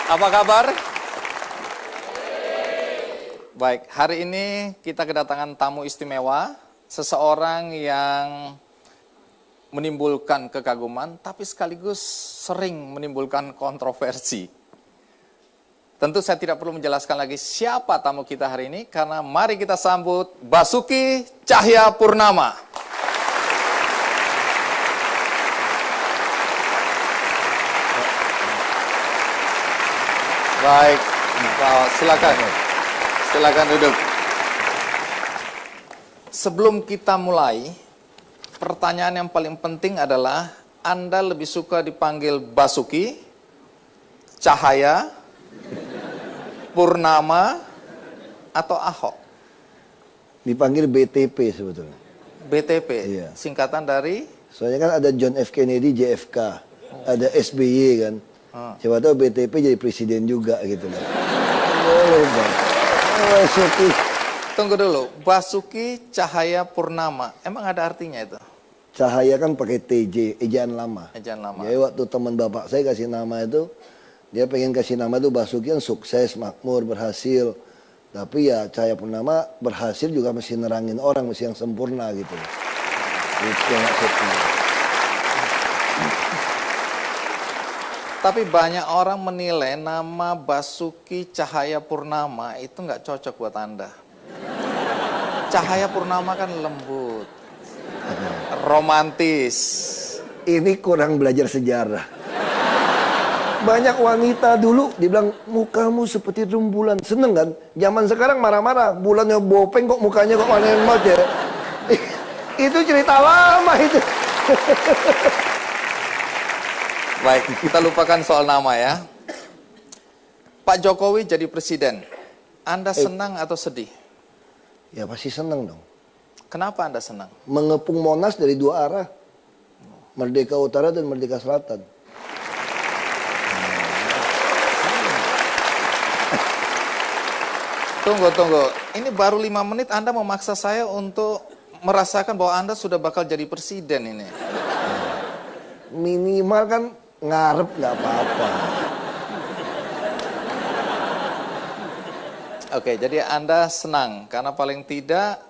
Apa kabar? Baik, hari ini kita kedatangan tamu istimewa, seseorang yang menimbulkan kekaguman, tapi sekaligus sering menimbulkan kontroversi. Tentu saya tidak perlu menjelaskan lagi siapa tamu kita hari ini, karena mari kita sambut Basuki Cahayapurnama. Baik, silakan duduk. Sebelum kita mulai, pertanyaan yang paling penting adalah, Anda lebih suka dipanggil Basuki, Cahaya, Purnama, atau Ahok? Dipanggil BTP sebetulnya. BTP, iya. Singkatan dari? Soalnya kan ada John F. Kennedy, JFK, ada SBY kan. Siapa tahu BTP jadi presiden juga gitu loh. Basuki. Tunggu dulu, Basuki Cahayapurnama, emang ada artinya itu? Cahaya kan pakai TJ, ejaan lama. Ejaan lama. Jadi waktu teman bapak saya kasih nama itu, dia pengen kasih nama itu Basuki yang sukses, makmur, berhasil. Tapi ya Cahayapurnama berhasil juga mesti nerangin orang, mesti yang sempurna gitu. Itu maksudnya. Tapi banyak orang menilai nama Basuki Cahayapurnama itu nggak cocok buat Anda. Cahayapurnama kan lembut, romantis. Ini kurang belajar sejarah. Banyak wanita dulu dibilang mukamu seperti rembulan. Seneng kan? Zaman sekarang marah-marah. Bulannya bopeng kok mukanya kok warna emas ya. Itu cerita lama itu. Baik, kita lupakan soal nama ya. Pak Jokowi jadi presiden. Anda senang atau sedih? Ya pasti senang dong. Kenapa Anda senang? Mengepung Monas dari dua arah. Merdeka Utara dan Merdeka Selatan. Tunggu. Ini baru 5 menit Anda memaksa saya untuk merasakan bahwa Anda sudah bakal jadi presiden ini. Minimal kan ngarep nggak apa-apa. Oke, jadi Anda senang karena paling tidak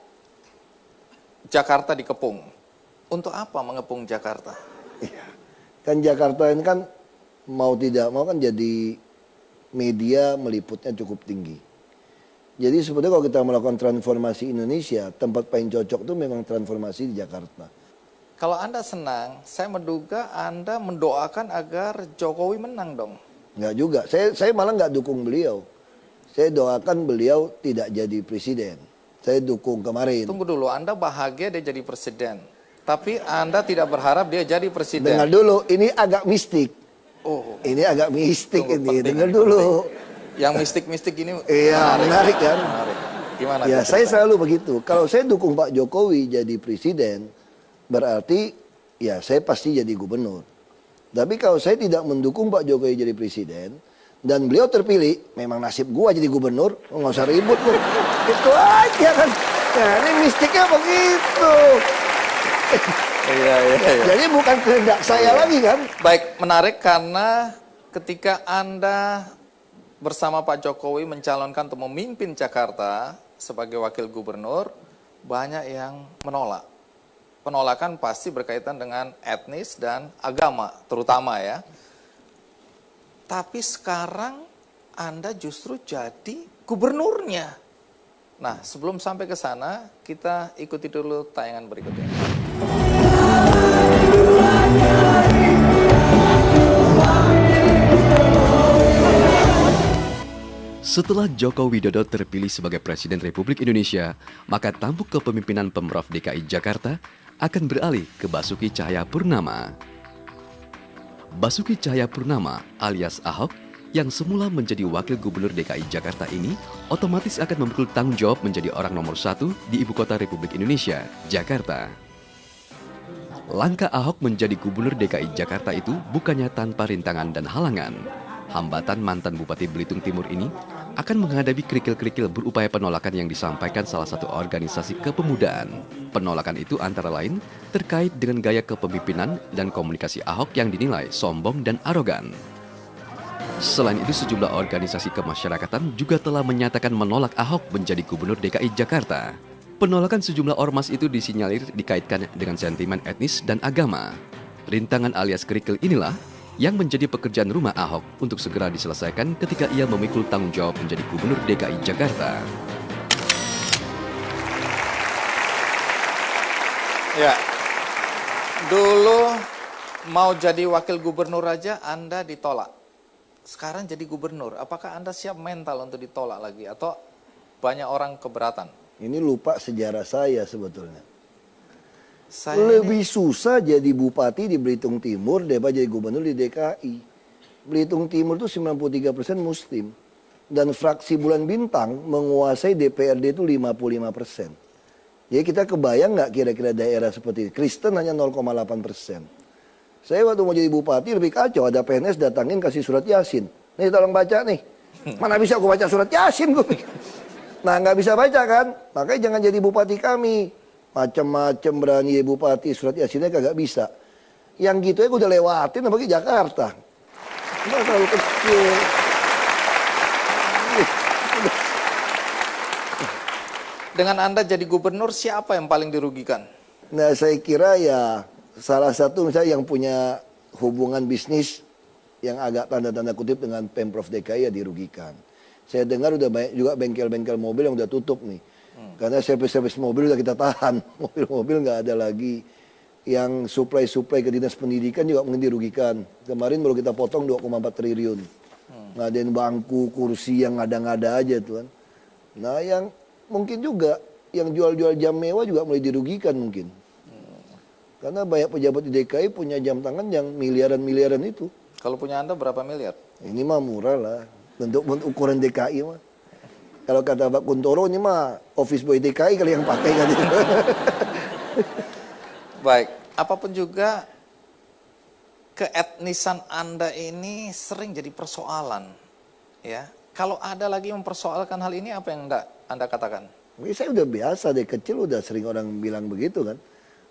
Jakarta dikepung. Untuk apa mengepung Jakarta? Iya. Kan Jakarta ini kan mau tidak mau kan jadi media meliputnya cukup tinggi. Jadi sebetulnya kalau kita melakukan transformasi Indonesia, tempat paling cocok itu memang transformasi di Jakarta. Kalau Anda senang, saya menduga Anda mendoakan agar Jokowi menang dong. Nggak juga, saya malah nggak dukung beliau. Saya doakan beliau tidak jadi presiden. Saya dukung kemarin. Tunggu dulu, Anda bahagia dia jadi presiden. Tapi Anda tidak berharap dia jadi presiden. Dengar dulu, ini agak mistik. Oh, ini agak mistik ini, penting, dengar dulu. Yang mistik-mistik ini iya, menarik kan? Menarik. Gimana? Ya, saya selalu begitu. Kalau saya dukung Pak Jokowi jadi presiden, berarti ya saya pasti jadi gubernur. Tapi kalau saya tidak mendukung Pak Jokowi jadi presiden dan beliau terpilih, memang nasib gua jadi gubernur, nggak usah ribut lu. Itu aja kan. Nah, ini mistiknya begitu. Iya. Jadi bukan kehendak saya lagi kan. Baik, menarik karena ketika Anda bersama Pak Jokowi mencalonkan untuk memimpin Jakarta sebagai wakil gubernur, banyak yang menolak. Penolakan pasti berkaitan dengan etnis dan agama, terutama ya. Tapi sekarang Anda justru jadi gubernurnya. Nah, sebelum sampai ke sana, kita ikuti dulu tayangan berikutnya. Setelah Joko Widodo terpilih sebagai Presiden Republik Indonesia, maka tampuk kepemimpinan Pemprov DKI Jakarta akan beralih ke Basuki Cahayapurnama. Basuki Cahayapurnama alias Ahok yang semula menjadi Wakil Gubernur DKI Jakarta ini otomatis akan memikul tanggung jawab menjadi orang nomor 1 di Ibu Kota Republik Indonesia, Jakarta. Langkah Ahok menjadi Gubernur DKI Jakarta itu bukannya tanpa rintangan dan halangan. Hambatan mantan Bupati Belitung Timur ini akan menghadapi kerikil-kerikil berupaya penolakan yang disampaikan salah satu organisasi kepemudaan. Penolakan itu antara lain terkait dengan gaya kepemimpinan dan komunikasi Ahok yang dinilai sombong dan arogan. Selain itu, sejumlah organisasi kemasyarakatan juga telah menyatakan menolak Ahok menjadi Gubernur DKI Jakarta. Penolakan sejumlah ormas itu disinyalir dikaitkan dengan sentimen etnis dan agama. Rintangan alias kerikil inilah yang menjadi pekerjaan rumah Ahok untuk segera diselesaikan ketika ia memikul tanggung jawab menjadi Gubernur DKI Jakarta. Ya, dulu mau jadi wakil gubernur aja Anda ditolak. Sekarang jadi gubernur, apakah Anda siap mental untuk ditolak lagi? Atau banyak orang keberatan? Ini lupa sejarah saya sebetulnya. Saya Lebih susah jadi bupati di Belitung Timur daripada jadi gubernur di DKI. Belitung Timur itu 93% Muslim. Dan fraksi Bulan Bintang menguasai DPRD itu 55%. Jadi kita kebayang nggak kira-kira daerah seperti ini? Kristen hanya 0,8%. Saya waktu mau jadi bupati lebih kacau. Ada PNS datangin kasih surat Yasin. Nih tolong baca nih. Mana bisa aku baca surat Yasin gue pikir. Nah nggak bisa baca kan? Makanya jangan jadi bupati kami. Macam-macam berani jadi bupati surat Yasinnya kagak bisa. Yang gitu ya gue udah lewatin apalagi Jakarta. Nggak terlalu kecil. dengan Anda jadi gubernur, siapa yang paling dirugikan? Nah saya kira ya salah satu misalnya yang punya hubungan bisnis yang agak tanda-tanda kutip dengan Pemprov DKI ya dirugikan. Saya dengar udah banyak juga bengkel-bengkel mobil yang udah tutup nih. Karena servis-servis mobil udah kita tahan. Mobil-mobil nggak ada lagi. Yang supply-supply ke dinas pendidikan juga mungkin dirugikan. Kemarin baru kita potong 2,4 triliun. Ngadain bangku, kursi yang ngada-ngada aja tuan. Nah yang mungkin juga yang jual-jual jam mewah juga mulai dirugikan mungkin. Karena banyak pejabat di DKI punya jam tangan yang miliaran-miliaran itu. Kalau punya Anda berapa miliar? Ini mah murah lah. Untuk ukuran DKI mah. Kalau kata Pak Kuntoro ini mah office boy DKI kali yang pakai kan. Baik, apapun juga keetnisan Anda ini sering jadi persoalan. Ya, kalau ada lagi mempersoalkan hal ini, apa yang Anda katakan? Saya udah biasa dari kecil udah sering orang bilang begitu kan.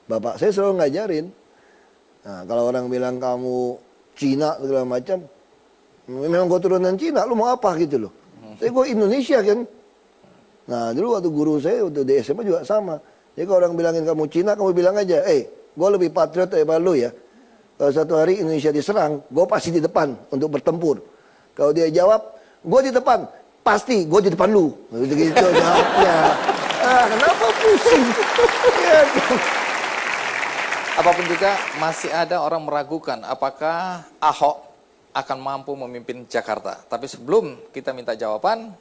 Bapak saya selalu ngajarin. Nah, kalau orang bilang kamu Cina segala macam, memang gue turunan Cina, lu mau apa gitu loh. Tapi gue Indonesia kan. Nah dulu waktu guru saya waktu di SMA juga sama. Jadi kalau orang bilangin kamu Cina, kamu bilang aja, gue lebih patriot daripada lu ya. Kalau satu hari Indonesia diserang, gue pasti di depan untuk bertempur. Kalau dia jawab, gue di depan, pasti gue di depan lu. Gitu jawabnya. Kenapa pusing? Ya, Apapun juga masih ada orang meragukan apakah Ahok akan mampu memimpin Jakarta. Tapi sebelum kita minta jawaban,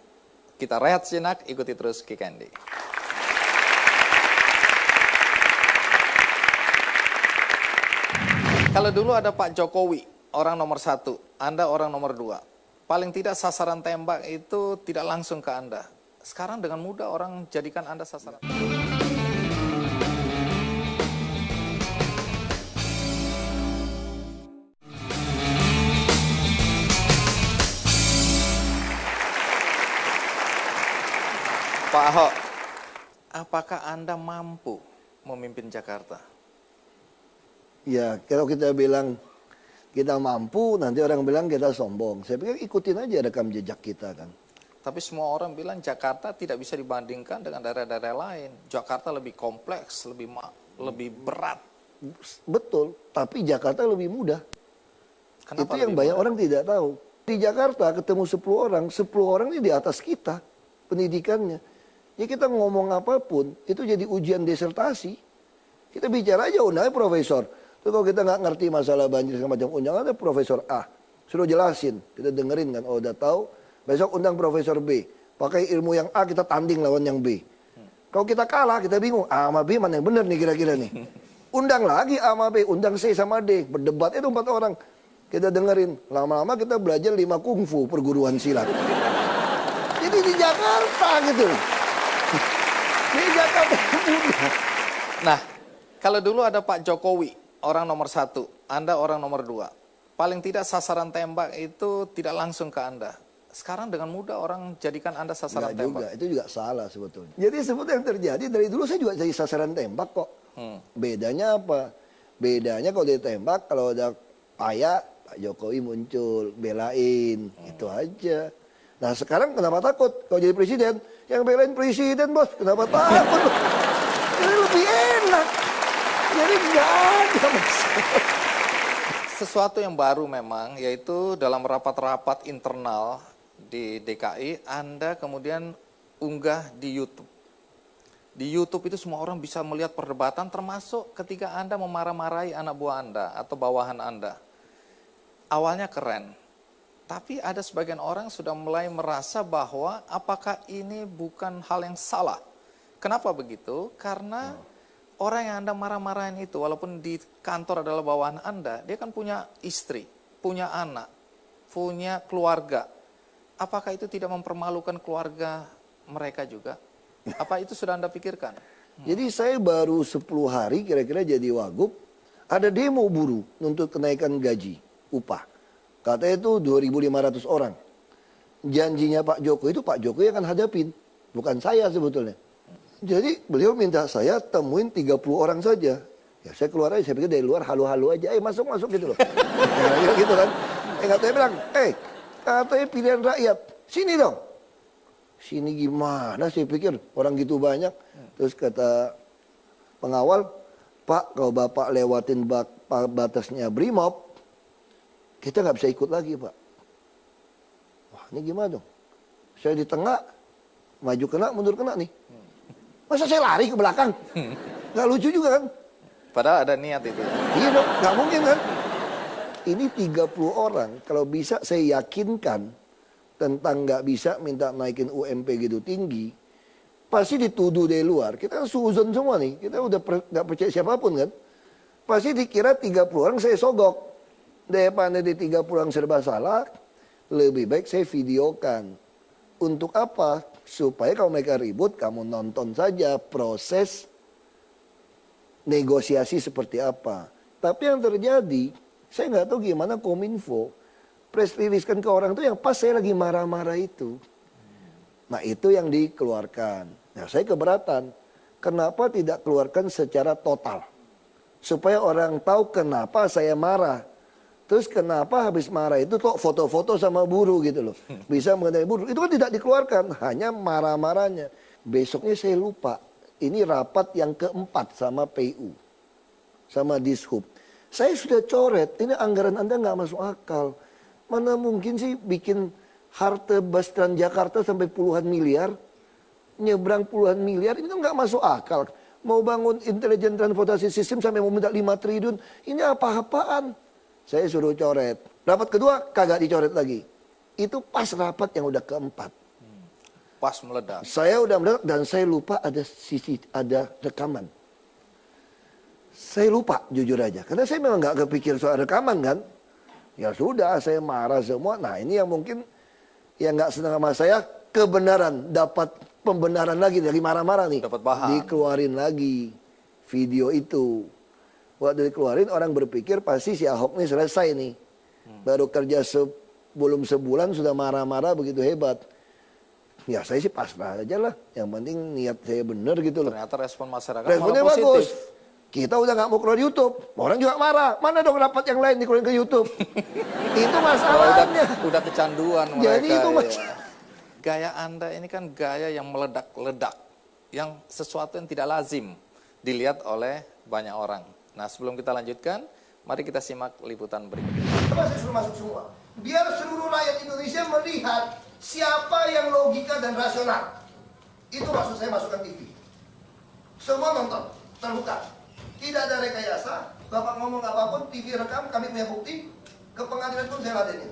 kita rehat sejenak, ikuti terus Kick Andy. Kalau dulu ada Pak Jokowi, orang nomor 1, Anda orang nomor 2. Paling tidak sasaran tembak itu tidak langsung ke Anda. Sekarang dengan mudah orang jadikan Anda sasaran. Pak Ahok, apakah Anda mampu memimpin Jakarta? ya kalau kita bilang kita mampu, nanti orang bilang kita sombong. Saya pikir ikutin aja rekam jejak kita kan. Tapi semua orang bilang Jakarta tidak bisa dibandingkan dengan daerah-daerah lain. Jakarta lebih kompleks, lebih berat. Betul, tapi Jakarta lebih mudah. Kenapa Itu yang lebih banyak mudah? orang tidak tahu. Di Jakarta ketemu 10 orang, 10 orang ini di atas kita pendidikannya. Ya kita ngomong apapun, itu jadi ujian disertasi. Kita bicara aja undangnya profesor. Terus kalau kita nggak ngerti masalah banjir segala macam, undang ada profesor A. Suruh jelasin, kita dengerin kan, oh udah tahu. Besok undang profesor B. Pakai ilmu yang A kita tanding lawan yang B. Kalau kita kalah, kita bingung, A sama B mana yang benar nih kira-kira nih. Undang lagi A sama B, undang C sama D. Berdebat itu 4 orang. Kita dengerin, lama-lama kita belajar 5 kungfu perguruan silat. Jadi di Jakarta gitu. Di Jakarta mudah. Nah, kalau dulu ada Pak Jokowi, orang nomor 1, Anda orang nomor 2. Paling tidak sasaran tembak itu tidak langsung ke Anda. Sekarang dengan mudah orang jadikan Anda sasaran Nggak juga, tembak. itu juga salah sebetulnya. Jadi sebetulnya yang terjadi dari dulu saya juga jadi sasaran tembak kok. Bedanya apa? Bedanya kalau ditembak, kalau ada payah, Pak Jokowi muncul, belain, itu aja. Nah sekarang kenapa takut? Kalau jadi presiden, yang belain presiden bos, kenapa takut? Ini lebih enak. Jadi nggak ada masalah. Sesuatu yang baru memang, yaitu dalam rapat-rapat internal di DKI, Anda kemudian unggah di YouTube. Di YouTube itu semua orang bisa melihat perdebatan, termasuk ketika Anda memarah-marahi anak buah Anda atau bawahan Anda. Awalnya keren, tapi ada sebagian orang sudah mulai merasa bahwa apakah ini bukan hal yang salah. Kenapa begitu? Karena orang yang Anda marah-marahin itu, walaupun di kantor adalah bawahan Anda, dia kan punya istri, punya anak, punya keluarga. Apakah itu tidak mempermalukan keluarga mereka juga? Apa itu sudah Anda pikirkan? Jadi saya baru 10 hari kira-kira jadi wagub, ada demo buruh untuk kenaikan gaji, upah. Katanya itu 2.500 orang. Janjinya Pak Jokowi itu Pak Jokowi akan hadapin, bukan saya sebetulnya. Jadi beliau minta saya temuin 30 orang saja. Ya saya keluar aja, saya pikir dari luar halu-halu aja, masuk-masuk gitu loh. Ya, gitu kan. Katanya bilang, katanya pilihan rakyat, sini dong. Sini gimana, saya pikir orang gitu banyak. Terus kata pengawal, Pak kalau Bapak lewatin batasnya Brimob, kita nggak bisa ikut lagi Pak. Wah ini gimana dong? Saya di tengah, maju kena, mundur kena nih. Masa saya lari ke belakang? Nggak lucu juga kan? Padahal ada niat itu. Iya dong, nggak mungkin kan? Ini 30 orang, kalau bisa saya yakinkan tentang nggak bisa minta naikin UMP gitu tinggi, pasti dituduh dari luar. Kita kan suzon semua nih, kita udah nggak percaya siapapun kan. Pasti dikira 30 orang saya sogok. Daripada di 30 orang serba salah, lebih baik saya videokan. Untuk apa? Supaya kalau mereka ribut, kamu nonton saja proses negosiasi seperti apa. Tapi yang terjadi, saya nggak tahu gimana Kominfo press release kan ke orang tuh yang pas saya lagi marah-marah itu. Nah itu yang dikeluarkan. Nah saya keberatan. Kenapa tidak keluarkan secara total? Supaya orang tahu kenapa saya marah. Terus kenapa habis marah itu kok foto-foto sama buruh gitu loh. Bisa mengenai buruh. Itu kan tidak dikeluarkan. Hanya marah-marahnya. Besoknya saya lupa. Ini rapat yang keempat sama PU. Sama Dishub. Saya sudah coret. Ini anggaran Anda nggak masuk akal. Mana mungkin sih bikin halte bus Transjakarta sampai puluhan miliar. Nyebrang puluhan miliar. Ini kan nggak masuk akal. Mau bangun intelijen transportasi sistem sampai mau minta 5 triliun. Ini apa-apaan. Saya suruh coret. Rapat kedua kagak dicoret lagi. Itu pas rapat yang udah keempat. Pas meledak. Saya udah meledak dan saya lupa ada rekaman. Saya lupa jujur aja. Karena saya memang nggak kepikir soal rekaman kan. Ya sudah saya marah semua. Nah ini yang mungkin yang nggak senang sama saya kebenaran. Dapat pembenaran lagi dari marah-marah nih. Dapat bahan. Dikeluarin lagi video itu. Waktu dikeluarin orang berpikir pasti si Ahok nih selesai nih. Baru kerja belum sebulan sudah marah-marah begitu hebat. Ya saya sih pasrah aja lah. Yang penting niat saya bener gitu loh. Ternyata respon masyarakat Responnya malah positif. bagus. Kita udah nggak mau keluar YouTube. Orang juga marah. Mana dong rapat yang lain dikeluarin ke YouTube? Itu masalahnya. Udah kecanduan mereka. Jadi itu ya. Gaya Anda ini kan gaya yang meledak-ledak. Yang sesuatu yang tidak lazim dilihat oleh banyak orang. Nah sebelum kita lanjutkan, mari kita simak liputan berikut ini. Coba saya suruh masuk semua. Biar seluruh rakyat Indonesia melihat siapa yang logika dan rasional. Itu maksud saya masukkan TV. Semua nonton, terbuka. Tidak ada rekayasa. Bapak ngomong apapun, TV rekam, kami punya bukti. Ke pengadilan pun saya ladenin.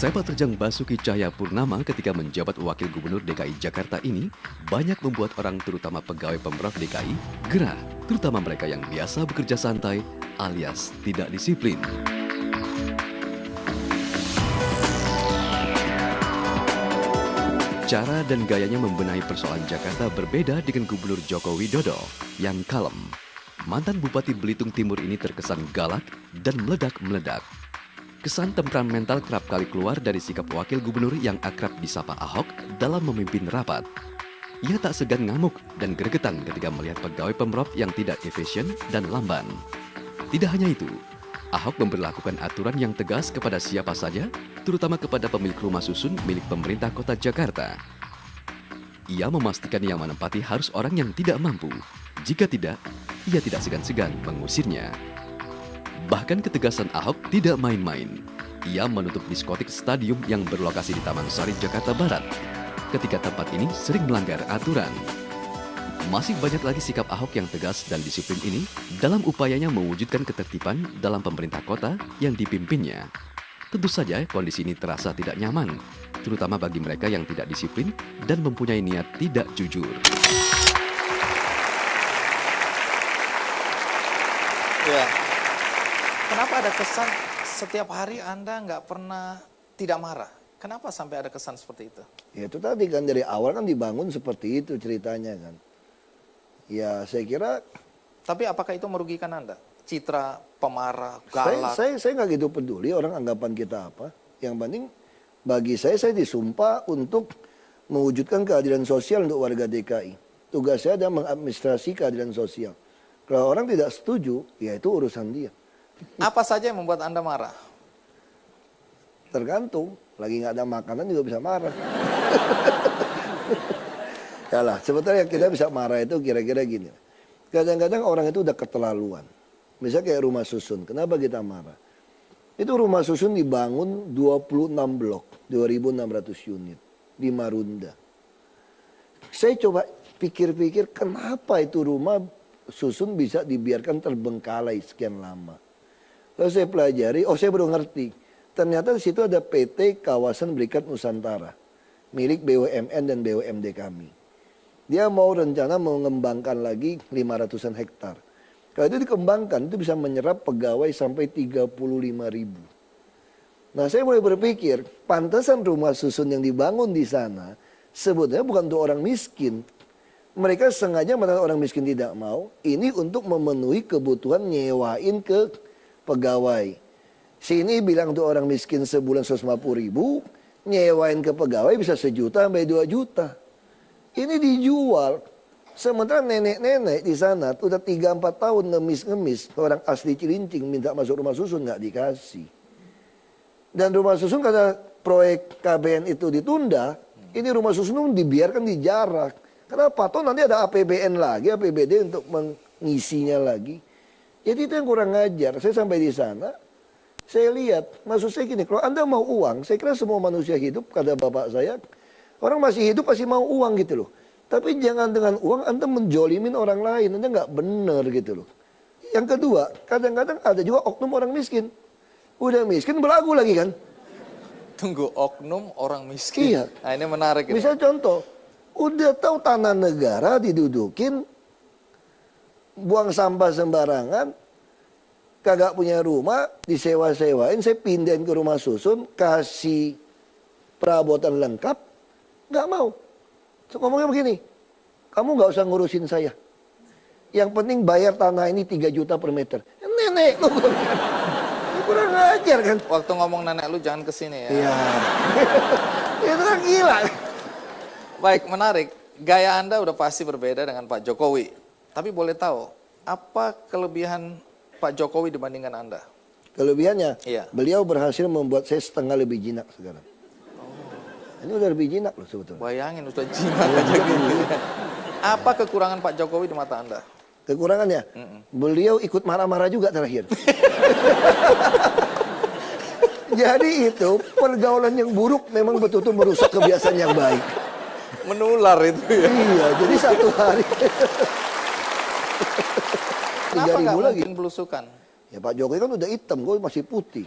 Sepak terjang Basuki Cahayapurnama ketika menjabat Wakil Gubernur DKI Jakarta ini banyak membuat orang terutama pegawai Pemprov DKI gerah, terutama mereka yang biasa bekerja santai alias tidak disiplin. Cara dan gayanya membenahi persoalan Jakarta berbeda dengan Gubernur Joko Widodo yang kalem. Mantan Bupati Belitung Timur ini terkesan galak dan meledak-meledak. Kesan temperamental kerap kali keluar dari sikap wakil gubernur yang akrab disapa Ahok dalam memimpin rapat. Ia tak segan ngamuk dan gregetan ketika melihat pegawai Pemprov yang tidak efisien dan lamban. Tidak hanya itu, Ahok memberlakukan aturan yang tegas kepada siapa saja, terutama kepada pemilik rumah susun milik pemerintah kota Jakarta. Ia memastikan yang menempati harus orang yang tidak mampu. Jika tidak, ia tidak segan-segan mengusirnya. Bahkan ketegasan Ahok tidak main-main. Ia menutup diskotik stadium yang berlokasi di Taman Sari, Jakarta Barat, ketika tempat ini sering melanggar aturan. Masih banyak lagi sikap Ahok yang tegas dan disiplin ini dalam upayanya mewujudkan ketertiban dalam pemerintah kota yang dipimpinnya. Tentu saja kondisi ini terasa tidak nyaman, terutama bagi mereka yang tidak disiplin dan mempunyai niat tidak jujur. Ya. Kenapa ada kesan setiap hari Anda nggak pernah tidak marah? Kenapa sampai ada kesan seperti itu? Ya itu tadi kan dari awal kan dibangun seperti itu ceritanya kan. Ya saya kira. Tapi apakah itu merugikan Anda? Citra pemarah, galak? Saya nggak gitu peduli orang anggapan kita apa. Yang penting bagi saya disumpah untuk mewujudkan keadilan sosial untuk warga DKI. Tugas saya adalah mengadministrasi keadilan sosial. Kalau orang tidak setuju, ya itu urusan dia. Apa saja yang membuat Anda marah? Tergantung, lagi nggak ada makanan juga bisa marah. Ya lah, sebetulnya kita bisa marah itu kira-kira gini. Kadang-kadang orang itu udah keterlaluan. Misalnya kayak rumah susun, kenapa kita marah? Itu rumah susun dibangun 26 blok, 2.600 unit di Marunda. Saya coba pikir-pikir kenapa itu rumah susun bisa dibiarkan terbengkalai sekian lama. Lalu saya pelajari, saya baru ngerti. Ternyata di situ ada PT Kawasan Berikat Nusantara, milik BUMN dan BUMD kami. Dia mau rencana mengembangkan lagi 500-an hektar. Kalau itu dikembangkan, itu bisa menyerap pegawai sampai 35.000. Nah saya mulai berpikir, pantesan rumah susun yang dibangun di sana, sebetulnya bukan untuk orang miskin. Mereka sengaja menahan orang miskin tidak mau, ini untuk memenuhi kebutuhan nyewain ke pegawai. Sini bilang untuk orang miskin sebulan 150.000, nyewain ke pegawai bisa 1 juta sampai 2 juta. Ini dijual. Sementara nenek-nenek di sana udah 3-4 tahun ngemis-ngemis. Orang asli Cilincing minta masuk rumah susun nggak dikasih. Dan rumah susun karena proyek KBN itu ditunda, ini rumah susun dibiarkan di jarak. Kenapa? Toh nanti ada APBN lagi, APBD untuk mengisinya lagi. Jadi itu yang kurang ngajar. Saya sampai di sana, saya lihat, maksud saya gini, kalau Anda mau uang, saya kira semua manusia hidup, kata bapak saya, orang masih hidup pasti mau uang gitu loh. Tapi jangan dengan uang Anda menjolimin orang lain, Anda nggak benar gitu loh. Yang kedua, kadang-kadang ada juga oknum orang miskin. Udah miskin belagu lagi kan. Tunggu, oknum orang miskin. Iya. Nah ini menarik. Misal contoh, udah tahu tanah negara didudukin, buang sampah sembarangan, kagak punya rumah, disewa-sewain, saya pindahin ke rumah susun, kasih perabotan lengkap, nggak mau. So, ngomongnya begini, kamu nggak usah ngurusin saya. Yang penting bayar tanah ini 3 juta per meter. Nenek lu, kurang ajar kan. Waktu ngomong nenek lu jangan kesini ya. Iya, itu kan gila. Baik, menarik. Gaya Anda udah pasti berbeda dengan Pak Jokowi. Tapi boleh tahu, apa kelebihan Pak Jokowi dibandingkan Anda? Kelebihannya, Iya. beliau berhasil membuat saya setengah lebih jinak sekarang. Ini udah lebih jinak loh sebetulnya. Bayangin, udah jinak aja gitu. Apa kekurangan Pak Jokowi di mata Anda? Kekurangannya, beliau ikut marah-marah juga terakhir. Jadi itu pergaulan yang buruk memang betul-betul merusak kebiasaan yang baik. Menular itu ya. Iya, jadi satu hari. Kenapa nggak lagi. mungkin belusukan? Ya Pak Jokowi kan udah hitam, gue masih putih.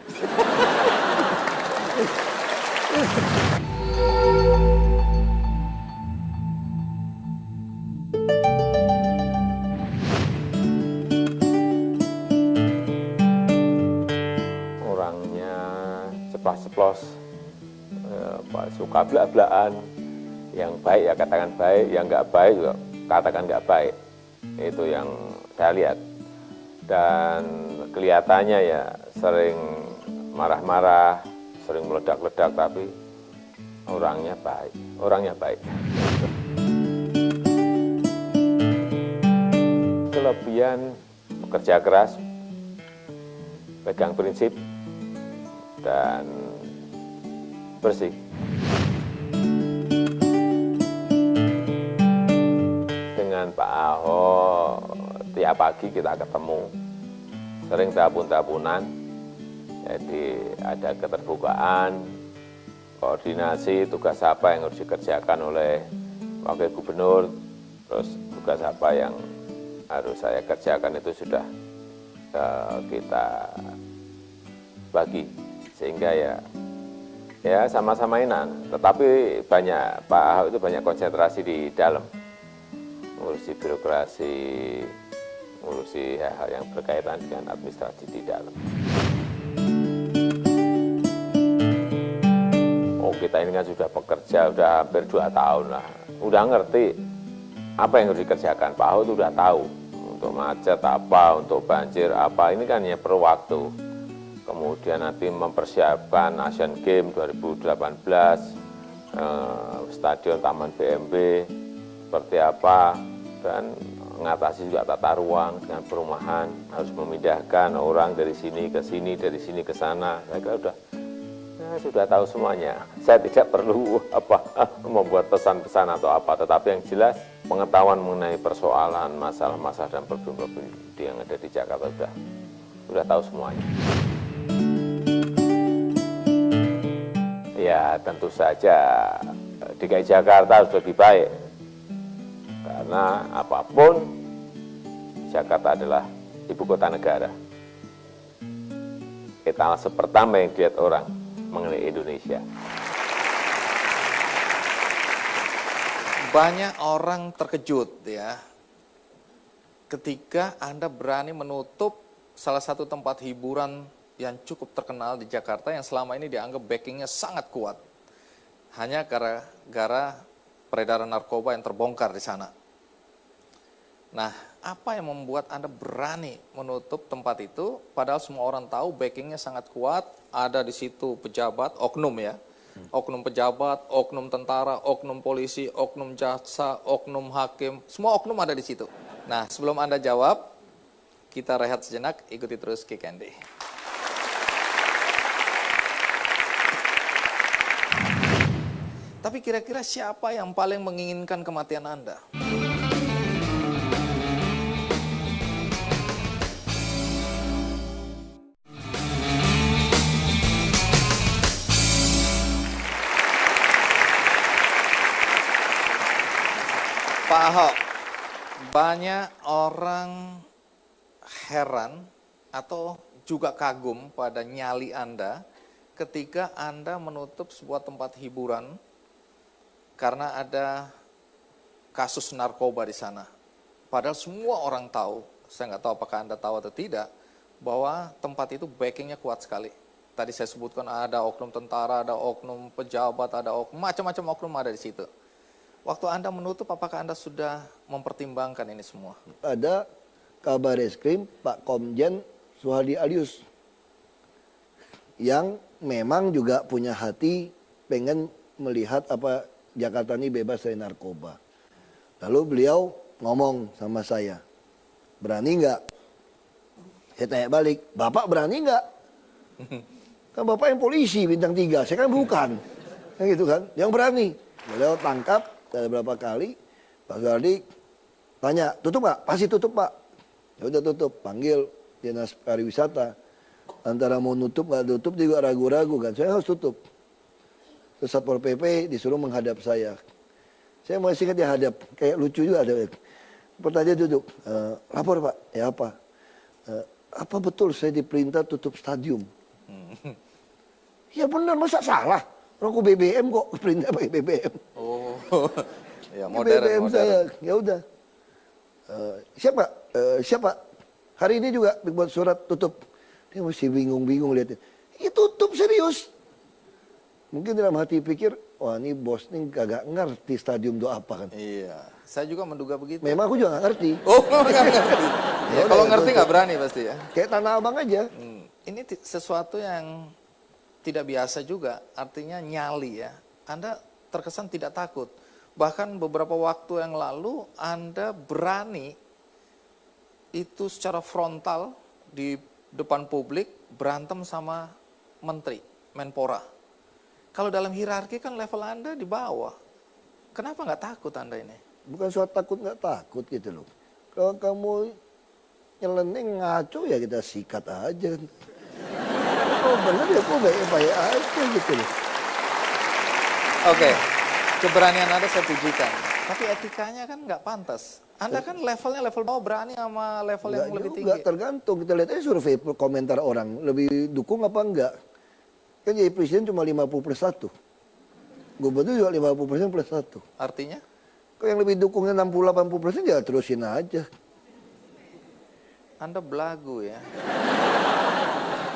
Orangnya ceplas-ceplos, suka belak-belakan. Yang baik ya katakan baik, yang nggak baik juga katakan nggak baik. Itu yang saya lihat. Dan kelihatannya ya sering marah-marah, sering meledak-ledak, tapi orangnya baik, orangnya baik. Kelebihan bekerja keras, pegang prinsip, dan bersih. Dengan Pak Ahok, tiap pagi kita ketemu, sering telepon-teleponan, jadi ada keterbukaan, koordinasi tugas apa yang harus dikerjakan oleh Wakil Gubernur, terus tugas apa yang harus saya kerjakan itu sudah kita bagi, sehingga ya sama-sama enak. Tetapi Pak Ahok itu banyak konsentrasi di dalam, ngurusi birokrasi, ngurusi hal-hal yang berkaitan dengan administrasi di dalam. Oh, kita ini kan sudah bekerja, sudah hampir 2 tahun lah, udah ngerti apa yang harus dikerjakan. Pak Ahok itu sudah tahu, untuk macet apa, untuk banjir apa, ini kan hanya perlu waktu. Kemudian nanti mempersiapkan Asian Games 2018, Stadion Taman BMB, seperti apa, dan mengatasi juga tata ruang dengan perumahan, harus memindahkan orang dari sini ke sini, dari sini ke sana. Saya kira sudah tahu semuanya. Saya tidak perlu membuat pesan-pesan atau apa, tetapi yang jelas pengetahuan mengenai persoalan, masalah-masalah dan problem-problem yang ada di Jakarta sudah tahu semuanya. Ya tentu saja DKI Jakarta harus lebih baik, karena apapun Jakarta adalah ibu kota negara. Etalase pertama yang dilihat orang mengenai Indonesia. Banyak orang terkejut ya ketika Anda berani menutup salah satu tempat hiburan yang cukup terkenal di Jakarta yang selama ini dianggap backingnya sangat kuat. Hanya gara-gara peredaran narkoba yang terbongkar di sana. Nah, apa yang membuat Anda berani menutup tempat itu, padahal semua orang tahu backingnya sangat kuat, ada di situ pejabat, oknum ya, oknum pejabat, oknum tentara, oknum polisi, oknum jaksa, oknum hakim, semua oknum ada di situ. Nah, sebelum Anda jawab, kita rehat sejenak, ikuti terus Kick Andy. Tapi kira-kira siapa yang paling menginginkan kematian Anda? Pak Ahok, banyak orang heran atau juga kagum pada nyali Anda ketika Anda menutup sebuah tempat hiburan karena ada kasus narkoba di sana. Padahal semua orang tahu, saya nggak tahu apakah Anda tahu atau tidak, bahwa tempat itu backingnya kuat sekali. Tadi saya sebutkan ada oknum tentara, ada oknum pejabat, ada macam-macam oknum ada di situ. Waktu Anda menutup, apakah Anda sudah mempertimbangkan ini semua? Ada Kabar Eskrim Pak Komjen Suhardi Alyus yang memang juga punya hati pengen melihat apa Jakarta ini bebas dari narkoba. Lalu beliau ngomong sama saya, berani nggak? Saya tanya balik, Bapak berani nggak? Kan Bapak yang polisi bintang 3, saya kan bukan. Kan gitu kan, yang berani. Beliau tangkap beberapa kali, Pak Suhardi tanya, tutup nggak? Pasti tutup Pak. Ya udah tutup, panggil dinas pariwisata. Antara mau nutup nggak tutup juga ragu-ragu kan, saya harus tutup. Terus Satpol PP disuruh menghadap saya. Saya masih ingat dia hadap, kayak lucu juga ada. Pertanyaan duduk, lapor Pak, ya apa? Apa betul saya diperintah tutup stadium? Ya benar, masa salah? Rokok BBM kok perintah pakai BBM. Oh, ya modern. BBM modern. saya, ya udah. Siapa? Siapa? Hari ini juga buat surat tutup. Dia masih bingung-bingung liatin. Ya tutup serius. Mungkin dalam hati pikir, wah ini bos ini kagak ngerti stadium itu apa kan. Iya, saya juga menduga begitu. Memang aku juga gak ngerti. Oh, nggak ngerti. Ya, kalau ngerti nggak berani pasti ya. Kayak Tanah Abang aja. Ini sesuatu yang tidak biasa juga, artinya nyali ya. Anda terkesan tidak takut. Bahkan beberapa waktu yang lalu Anda berani itu secara frontal di depan publik berantem sama menteri, Menpora. Kalau dalam hierarki kan level Anda di bawah. Kenapa nggak takut Anda ini? Bukan soal takut nggak takut gitu loh. Kalau kamu nyeleneh ngaco ya kita sikat aja. Oh benar ya kok baik-baik aja gitu loh. Oke, keberanian Anda saya pujikan. Tapi etikanya kan nggak pantas. Anda kan levelnya level bawah, berani sama level yang lebih tinggi. Enggak tergantung, kita lihat aja survei komentar orang. Lebih dukung apa enggak. Kan jadi presiden cuma 50+1. Gubernur juga 50%+1. Artinya? Kalau yang lebih dukungnya 60-80% ya terusin aja. Anda belagu ya.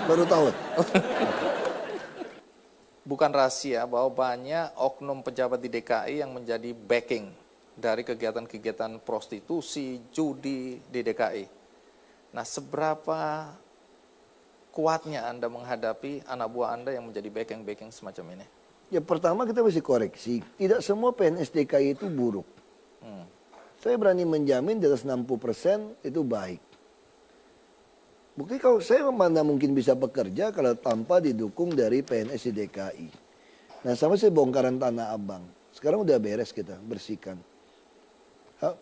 Baru tahu. Bukan rahasia bahwa banyak oknum pejabat di DKI yang menjadi backing dari kegiatan-kegiatan prostitusi, judi di DKI. Nah, seberapa kuatnya Anda menghadapi anak buah Anda yang menjadi backing-backing semacam ini? Ya pertama kita mesti koreksi. Tidak semua PNS DKI itu buruk. Saya berani menjamin di atas 60% itu baik. Bukti kalau saya mana mungkin bisa bekerja kalau tanpa didukung dari PNS di DKI. Nah sama saya bongkaran Tanah Abang. Sekarang udah beres kita, bersihkan.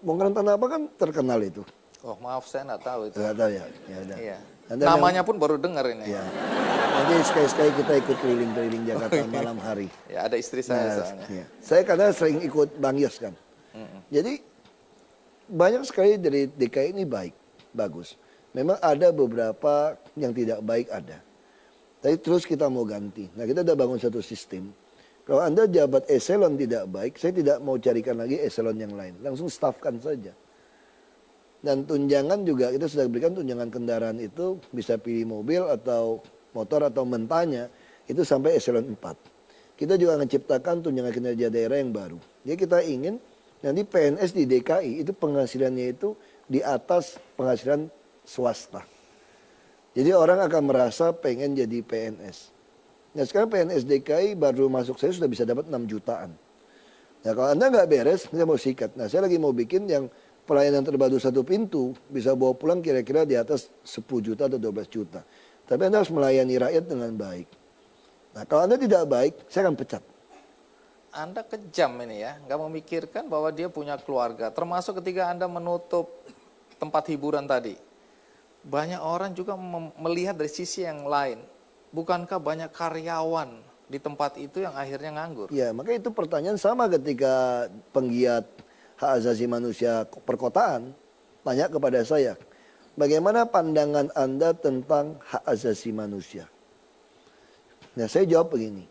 Bongkaran Tanah Abang kan terkenal itu. Oh maaf saya nggak tahu itu. Nggak tahu ya? Ya udah. Iya. Anda Namanya pun baru dengar ini. Ya. Nanti sekali-sekali kita ikut keliling-keliling Jakarta malam hari. Ya ada istri saya soalnya. Ya. Saya kadang sering ikut Bang Yos kan. Jadi banyak sekali dari DKI ini baik, bagus. Memang ada beberapa yang tidak baik ada. Tapi terus kita mau ganti. Nah kita udah bangun satu sistem. Kalau Anda jabat eselon tidak baik, saya tidak mau carikan lagi eselon yang lain. Langsung staffkan saja. Dan tunjangan juga kita sudah berikan tunjangan kendaraan itu bisa pilih mobil atau motor atau mentanya itu sampai eselon 4. Kita juga menciptakan tunjangan kinerja daerah yang baru. Jadi kita ingin nanti PNS di DKI itu penghasilannya itu di atas penghasilan swasta. Jadi orang akan merasa pengen jadi PNS. Nah sekarang PNS DKI baru masuk saya sudah bisa dapat 6 jutaan. Nah kalau Anda nggak beres, saya mau sikat. Nah saya lagi mau bikin yang pelayanan terpadu satu pintu bisa bawa pulang kira-kira di atas 10 juta atau 12 juta. Tapi Anda harus melayani rakyat dengan baik. Nah kalau Anda tidak baik, saya akan pecat. Anda kejam ini ya, nggak memikirkan bahwa dia punya keluarga. Termasuk ketika Anda menutup tempat hiburan tadi. Banyak orang juga melihat dari sisi yang lain. Bukankah banyak karyawan di tempat itu yang akhirnya nganggur? Ya, maka itu pertanyaan sama ketika penggiat hak asasi manusia perkotaan tanya kepada saya, bagaimana pandangan Anda tentang hak asasi manusia? Nah, saya jawab begini,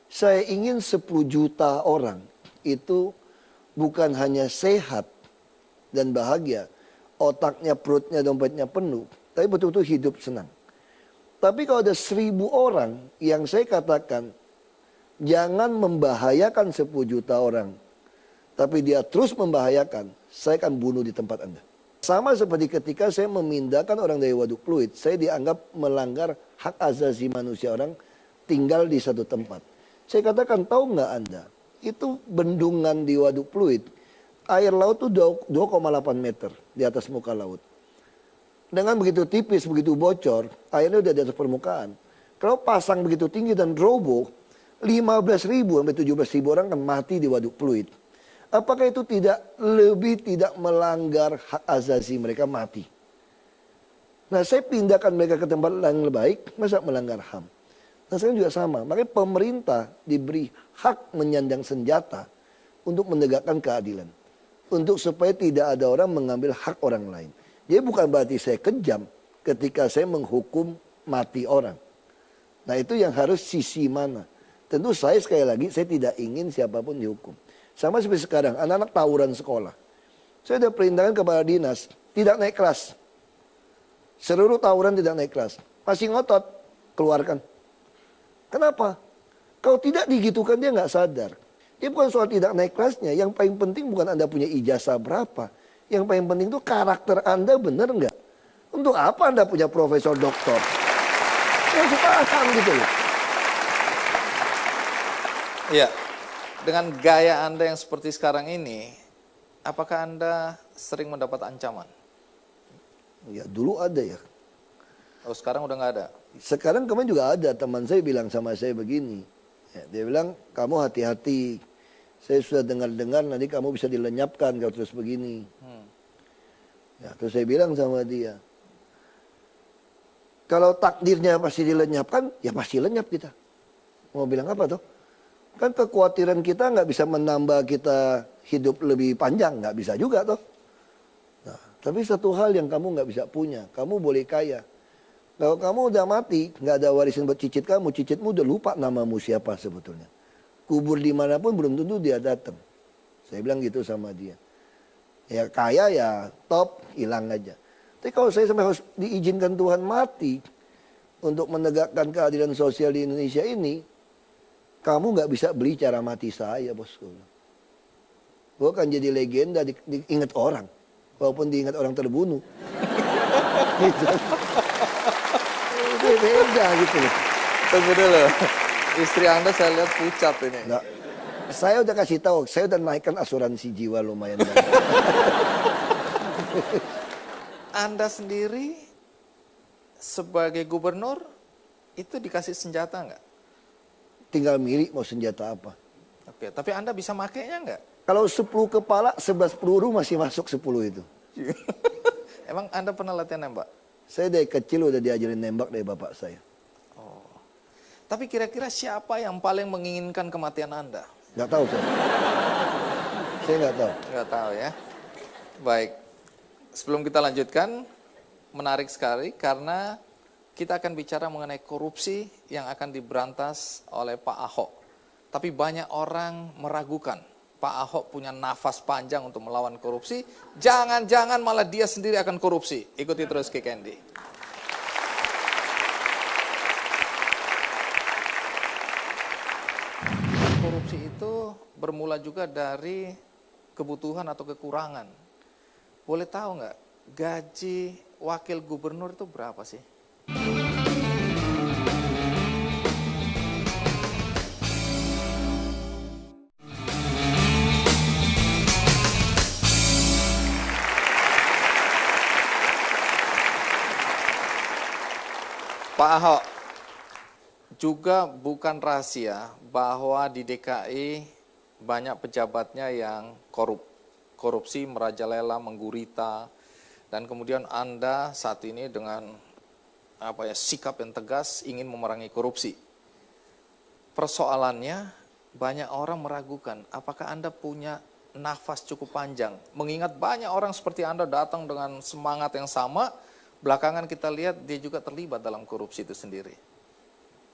saya ingin 10 juta orang itu bukan hanya sehat dan bahagia, otaknya, perutnya, dompetnya penuh, tapi betul-betul hidup senang. Tapi kalau ada 1000 orang yang saya katakan, jangan membahayakan 10 juta orang, tapi dia terus membahayakan, saya akan bunuh di tempat Anda. Sama seperti ketika saya memindahkan orang dari Waduk Pluit, saya dianggap melanggar hak asasi manusia orang tinggal di satu tempat. Saya katakan, tahu nggak Anda, itu bendungan di Waduk Pluit, air laut itu 2,8 meter di atas muka laut. Dengan begitu tipis, begitu bocor, airnya udah di atas permukaan. Kalau pasang begitu tinggi dan roboh, 15.000 sampai 17.000 orang akan mati di Waduk Pluit. Apakah itu tidak melanggar hak asasi mereka mati? Nah saya pindahkan mereka ke tempat yang lebih baik, masa melanggar HAM? Nah sekarang juga sama, makanya pemerintah diberi hak menyandang senjata untuk menegakkan keadilan. Untuk supaya tidak ada orang mengambil hak orang lain. Jadi bukan berarti saya kejam ketika saya menghukum mati orang. Nah itu yang harus sisi mana. Tentu saya sekali lagi, saya tidak ingin siapapun dihukum. Sama seperti sekarang, anak-anak tawuran sekolah. Saya sudah perintahkan kepada dinas, tidak naik kelas. Seluruh tawuran tidak naik kelas. Masih ngotot, keluarkan. Kenapa? Kalau tidak digitukan dia nggak sadar. Dia bukan soal tidak naik kelasnya, yang paling penting bukan Anda punya ijazah berapa. Yang paling penting itu karakter Anda benar nggak? Untuk apa Anda punya profesor doktor? Yang suka paham gitu loh. Iya, dengan gaya Anda yang seperti sekarang ini, apakah Anda sering mendapat ancaman? Ya dulu ada ya. Oh, sekarang udah nggak ada? Sekarang kemarin juga ada, teman saya bilang sama saya begini. Ya, dia bilang, kamu hati-hati. Saya sudah dengar-dengar nanti kamu bisa dilenyapkan kalau terus begini. Ya, terus saya bilang sama dia, kalau takdirnya pasti dilenyapkan, ya pasti lenyap kita. Mau bilang apa tuh? Kan kekhawatiran kita nggak bisa menambah kita hidup lebih panjang, nggak bisa juga tuh. Nah, tapi satu hal yang kamu nggak bisa punya, kamu boleh kaya. Kalau kamu udah mati, nggak ada warisan buat cicitmu udah lupa namamu siapa sebetulnya. Kubur dimanapun belum tentu dia datang. Saya bilang gitu sama dia. Ya kaya ya top, hilang aja. Tapi kalau saya sampai harus diizinkan Tuhan mati untuk menegakkan keadilan sosial di Indonesia ini, kamu nggak bisa beli cara mati saya, bosku. Gue kan jadi legenda, diingat orang. Walaupun diingat orang terbunuh. Gitu. Itu beda gitu loh. Tunggu dulu, istri Anda saya lihat pucat ini. Nah, saya udah kasih tahu, saya udah naikkan asuransi jiwa lumayan banyak. Anda sendiri sebagai gubernur itu dikasih senjata nggak? Tinggal milih mau senjata apa. Oke, tapi Anda bisa makainya nggak? Kalau 10 kepala, 11 peluru masih masuk 10 itu. Emang Anda pernah latihan nembak? Saya dari kecil udah diajarin nembak dari bapak saya. Tapi kira-kira siapa yang paling menginginkan kematian Anda? Nggak tahu saya. Saya nggak tahu. Nggak tahu ya. Baik, sebelum kita lanjutkan, menarik sekali karena kita akan bicara mengenai korupsi yang akan diberantas oleh Pak Ahok. Tapi banyak orang meragukan Pak Ahok punya nafas panjang untuk melawan korupsi. Jangan-jangan malah dia sendiri akan korupsi. Ikuti terus Ki Kendi. Korupsi itu bermula juga dari kebutuhan atau kekurangan. Boleh tahu nggak gaji wakil gubernur itu berapa sih? Pak Ahok, juga bukan rahasia bahwa di DKI banyak pejabatnya yang korupsi merajalela, menggurita, dan kemudian Anda saat ini dengan sikap yang tegas ingin memerangi korupsi. Persoalannya banyak orang meragukan apakah Anda punya nafas cukup panjang. Mengingat banyak orang seperti Anda datang dengan semangat yang sama, belakangan kita lihat dia juga terlibat dalam korupsi itu sendiri.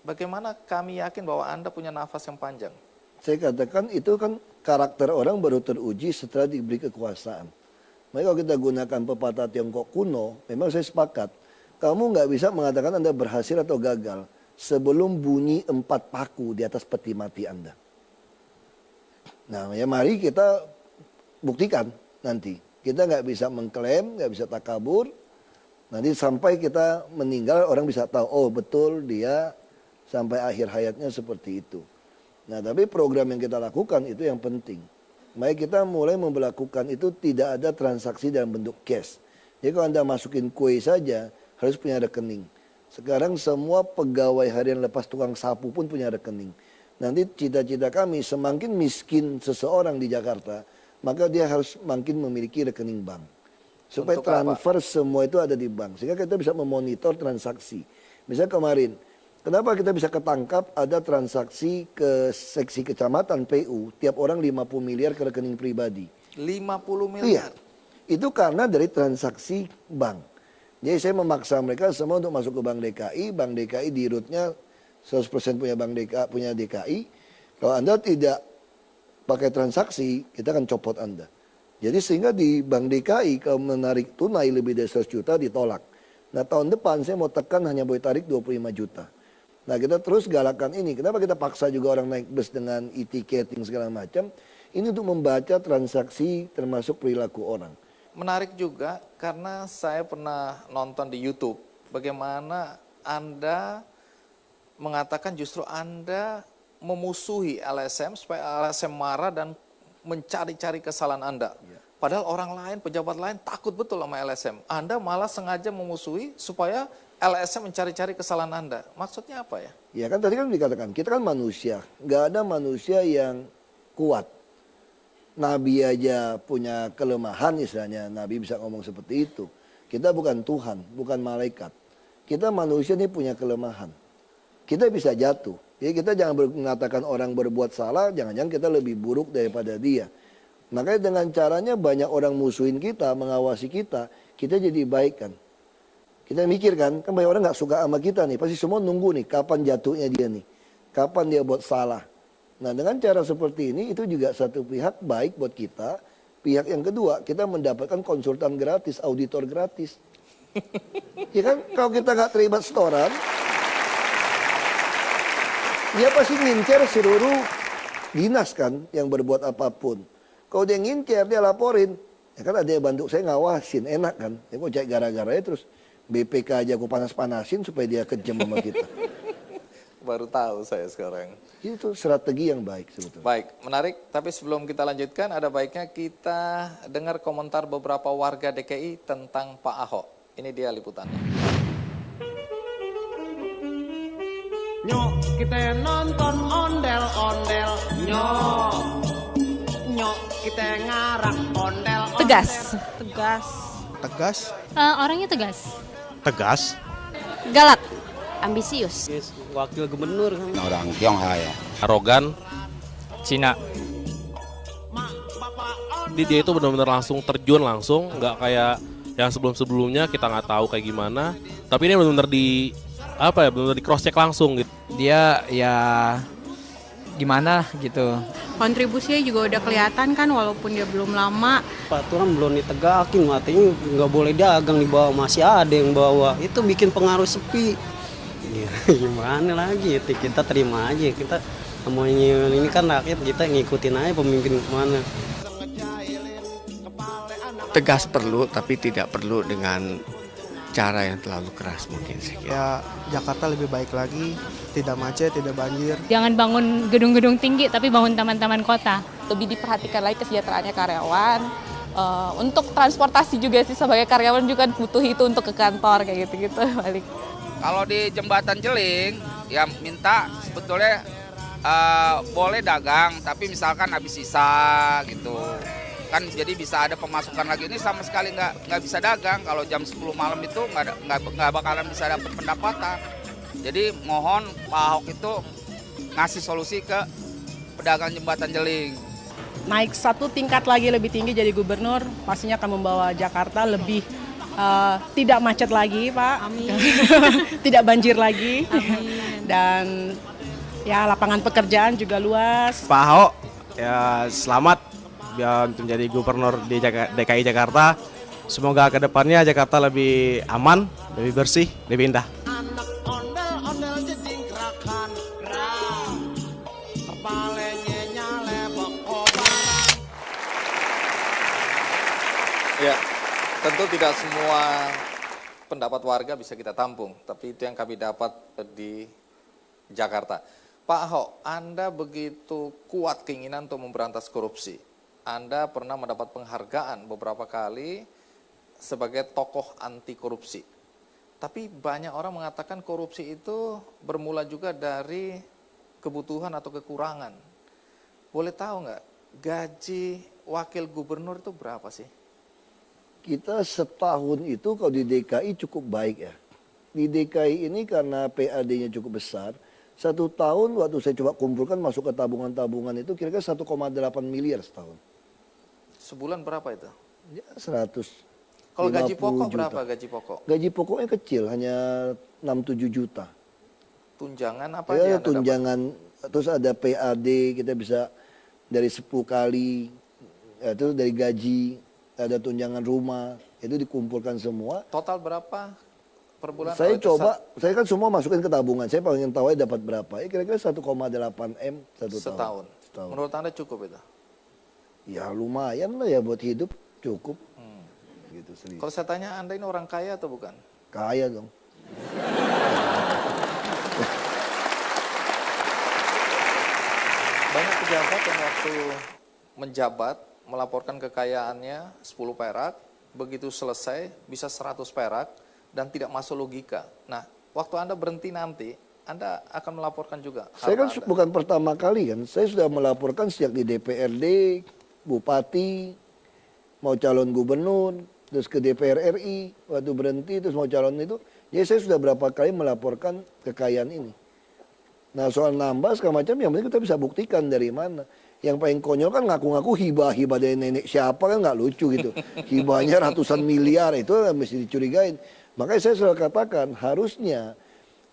Bagaimana kami yakin bahwa Anda punya nafas yang panjang? Saya katakan itu kan karakter orang baru teruji setelah diberi kekuasaan. Maka kalau kita gunakan pepatah Tiongkok kuno, memang saya sepakat. Kamu nggak bisa mengatakan Anda berhasil atau gagal sebelum bunyi 4 paku di atas peti mati Anda. Nah, ya mari kita buktikan nanti. Kita nggak bisa mengklaim, nggak bisa takabur. Nanti sampai kita meninggal orang bisa tahu, oh betul dia sampai akhir hayatnya seperti itu. Nah tapi program yang kita lakukan itu yang penting. Mari kita mulai memperlakukan itu tidak ada transaksi dalam bentuk cash. Jadi kalau Anda masukin kue saja harus punya rekening. Sekarang semua pegawai harian lepas tukang sapu pun punya rekening. Nanti cita-cita kami semakin miskin seseorang di Jakarta, maka dia harus makin memiliki rekening bank. Supaya Untuk transfer semua itu ada di bank. Sehingga kita bisa memonitor transaksi. Misalnya kemarin, kenapa kita bisa ketangkap ada transaksi ke seksi kecamatan PU, tiap orang 50 miliar ke rekening pribadi. 50 Iya, miliar? itu karena dari transaksi bank. Jadi saya memaksa mereka semua untuk masuk ke Bank DKI di rootnya 100% punya DKI. Kalau Anda tidak pakai transaksi, kita akan copot Anda. Jadi sehingga di Bank DKI kalau menarik tunai lebih dari 100 juta ditolak. Nah tahun depan saya mau tekan hanya boleh tarik 25 juta. Nah kita terus galakan ini. Kenapa kita paksa juga orang naik bus dengan e-ticketing segala macam. Ini untuk membaca transaksi termasuk perilaku orang. Menarik juga karena saya pernah nonton di YouTube. Bagaimana Anda mengatakan justru Anda memusuhi LSM supaya LSM marah dan mencari-cari kesalahan Anda. Padahal orang lain, pejabat lain takut betul sama LSM. Anda malah sengaja memusuhi supaya LSM mencari-cari kesalahan Anda. Maksudnya apa ya? Ya kan tadi kan dikatakan, kita kan manusia. Nggak ada manusia yang kuat. Nabi aja punya kelemahan istilahnya. Nabi bisa ngomong seperti itu. Kita bukan Tuhan, bukan malaikat. Kita manusia ini punya kelemahan. Kita bisa jatuh. Jadi kita jangan mengatakan orang berbuat salah, jangan-jangan kita lebih buruk daripada dia. Makanya dengan caranya banyak orang musuhin kita, mengawasi kita jadi baik kan. Kita mikir kan banyak orang nggak suka sama kita nih, pasti semua nunggu nih kapan jatuhnya dia nih, kapan dia buat salah. Nah dengan cara seperti ini itu juga satu pihak baik buat kita, pihak yang kedua kita mendapatkan konsultan gratis, auditor gratis. Ya kan kalau kita nggak terlibat setoran, dia pasti ngincer seluruh dinas kan yang berbuat apapun. Kalau dia ngincer, dia laporin. Ya kan ada yang bantu saya ngawasin, enak kan. Ya kok cek gara-garanya terus BPK aja aku panas-panasin supaya dia kejam sama kita. Baru tahu saya sekarang. Itu strategi yang baik sebetulnya. Baik, menarik. Tapi sebelum kita lanjutkan, ada baiknya kita dengar komentar beberapa warga DKI tentang Pak Ahok. Ini dia liputannya. Nyok kita nonton ondel-ondel, nyok kita ngarang ondel-ondel. Tegas. Tegas, Orangnya tegas. tegas. Galak. Ambisius. Wakil gubernur kan. Orang Tionghoa ya. Arogan, Cina. Dia itu benar-benar langsung terjun langsung, nggak kayak yang sebelum-sebelumnya kita nggak tahu kayak gimana. Tapi ini benar-benar benar-benar di cross check langsung gitu. Dia ya gimana gitu. Kontribusinya juga udah kelihatan kan walaupun dia belum lama. Peraturan belum ditegakin, artinya nggak boleh dagang di bawah, masih ada yang bawa. Itu bikin pengaruh sepi. Gimana lagi? Kita terima aja. Kita namanya ini kan rakyat, kita ngikutin aja pemimpin mana. Tegas perlu, tapi tidak perlu dengan cara yang terlalu keras mungkin sih. Ya Jakarta lebih baik lagi, tidak macet, tidak banjir. Jangan bangun gedung-gedung tinggi, tapi bangun taman-taman kota. Lebih diperhatikan lagi kesejahteraannya karyawan. Untuk transportasi juga sih sebagai karyawan juga butuh itu untuk ke kantor kayak gitu-gitu balik. Kalau di Jembatan Jeling, ya minta sebetulnya boleh dagang, tapi misalkan habis sisa gitu. Kan jadi bisa ada pemasukan lagi. Ini sama sekali nggak bisa dagang. Kalau jam 10 malam itu nggak bakalan bisa dapat pendapatan. Jadi mohon Pak Ahok itu ngasih solusi ke pedagang Jembatan Jeling. Naik satu tingkat lagi lebih tinggi jadi gubernur, pastinya akan membawa Jakarta lebih tidak macet lagi, Pak. Amin. Tidak banjir lagi. Amin. Dan ya lapangan pekerjaan juga luas. Pak Ahok ya selamat untuk menjadi gubernur di DKI Jakarta. Semoga kedepannya Jakarta lebih aman, lebih bersih, lebih indah. Anak ondel-ondel jadi gerakan, kepalanya nyale bekobaran. Ya, tentu tidak semua pendapat warga bisa kita tampung, tapi itu yang kami dapat di Jakarta. Pak Ahok, Anda begitu kuat keinginan untuk memberantas korupsi. Anda pernah mendapat penghargaan beberapa kali sebagai tokoh anti korupsi. Tapi banyak orang mengatakan korupsi itu bermula juga dari kebutuhan atau kekurangan. Boleh tahu nggak, gaji wakil gubernur itu berapa sih? Kita setahun itu kalau di DKI cukup baik ya. Di DKI ini karena PAD-nya cukup besar, satu tahun waktu saya coba kumpulkan masuk ke tabungan-tabungan itu kira-kira 1,8 miliar setahun. Sebulan berapa itu? Ya 100. Kalau gaji pokok juta. berapa gaji pokok? Gaji pokoknya kecil, hanya 6-7 juta. Tunjangan apa ya, aja? Tunjangan, terus ada PAD, kita bisa dari 10 kali, ya, terus dari gaji, ada tunjangan rumah, itu dikumpulkan semua. Total berapa per bulan? Saya coba, saya kan semua masukin ke tabungan, saya pengen tahu dapat berapa. Ya kira-kira 1,8 M setahun. Menurut Anda cukup itu? Ya lumayan lah ya buat hidup, cukup. Gitu, serius. Kalau saya tanya Anda ini orang kaya atau bukan? Kaya dong. Banyak pejabat yang waktu menjabat melaporkan kekayaannya 10 perak, begitu selesai bisa 100 perak dan tidak masuk logika. Nah, waktu Anda berhenti nanti, Anda akan melaporkan juga. Saya kan bukan pertama kali kan, saya sudah melaporkan sejak di DPRD, Bupati, mau calon gubernur, terus ke DPR RI, waktu berhenti terus mau calon itu. Jadi saya sudah berapa kali melaporkan kekayaan ini. Nah soal nambah segala macam, yang penting kita bisa buktikan dari mana. Yang paling konyol kan ngaku-ngaku hibah dari nenek siapa, kan nggak lucu gitu. Hibahnya ratusan miliar, itu mesti dicurigain. Makanya saya sudah katakan, harusnya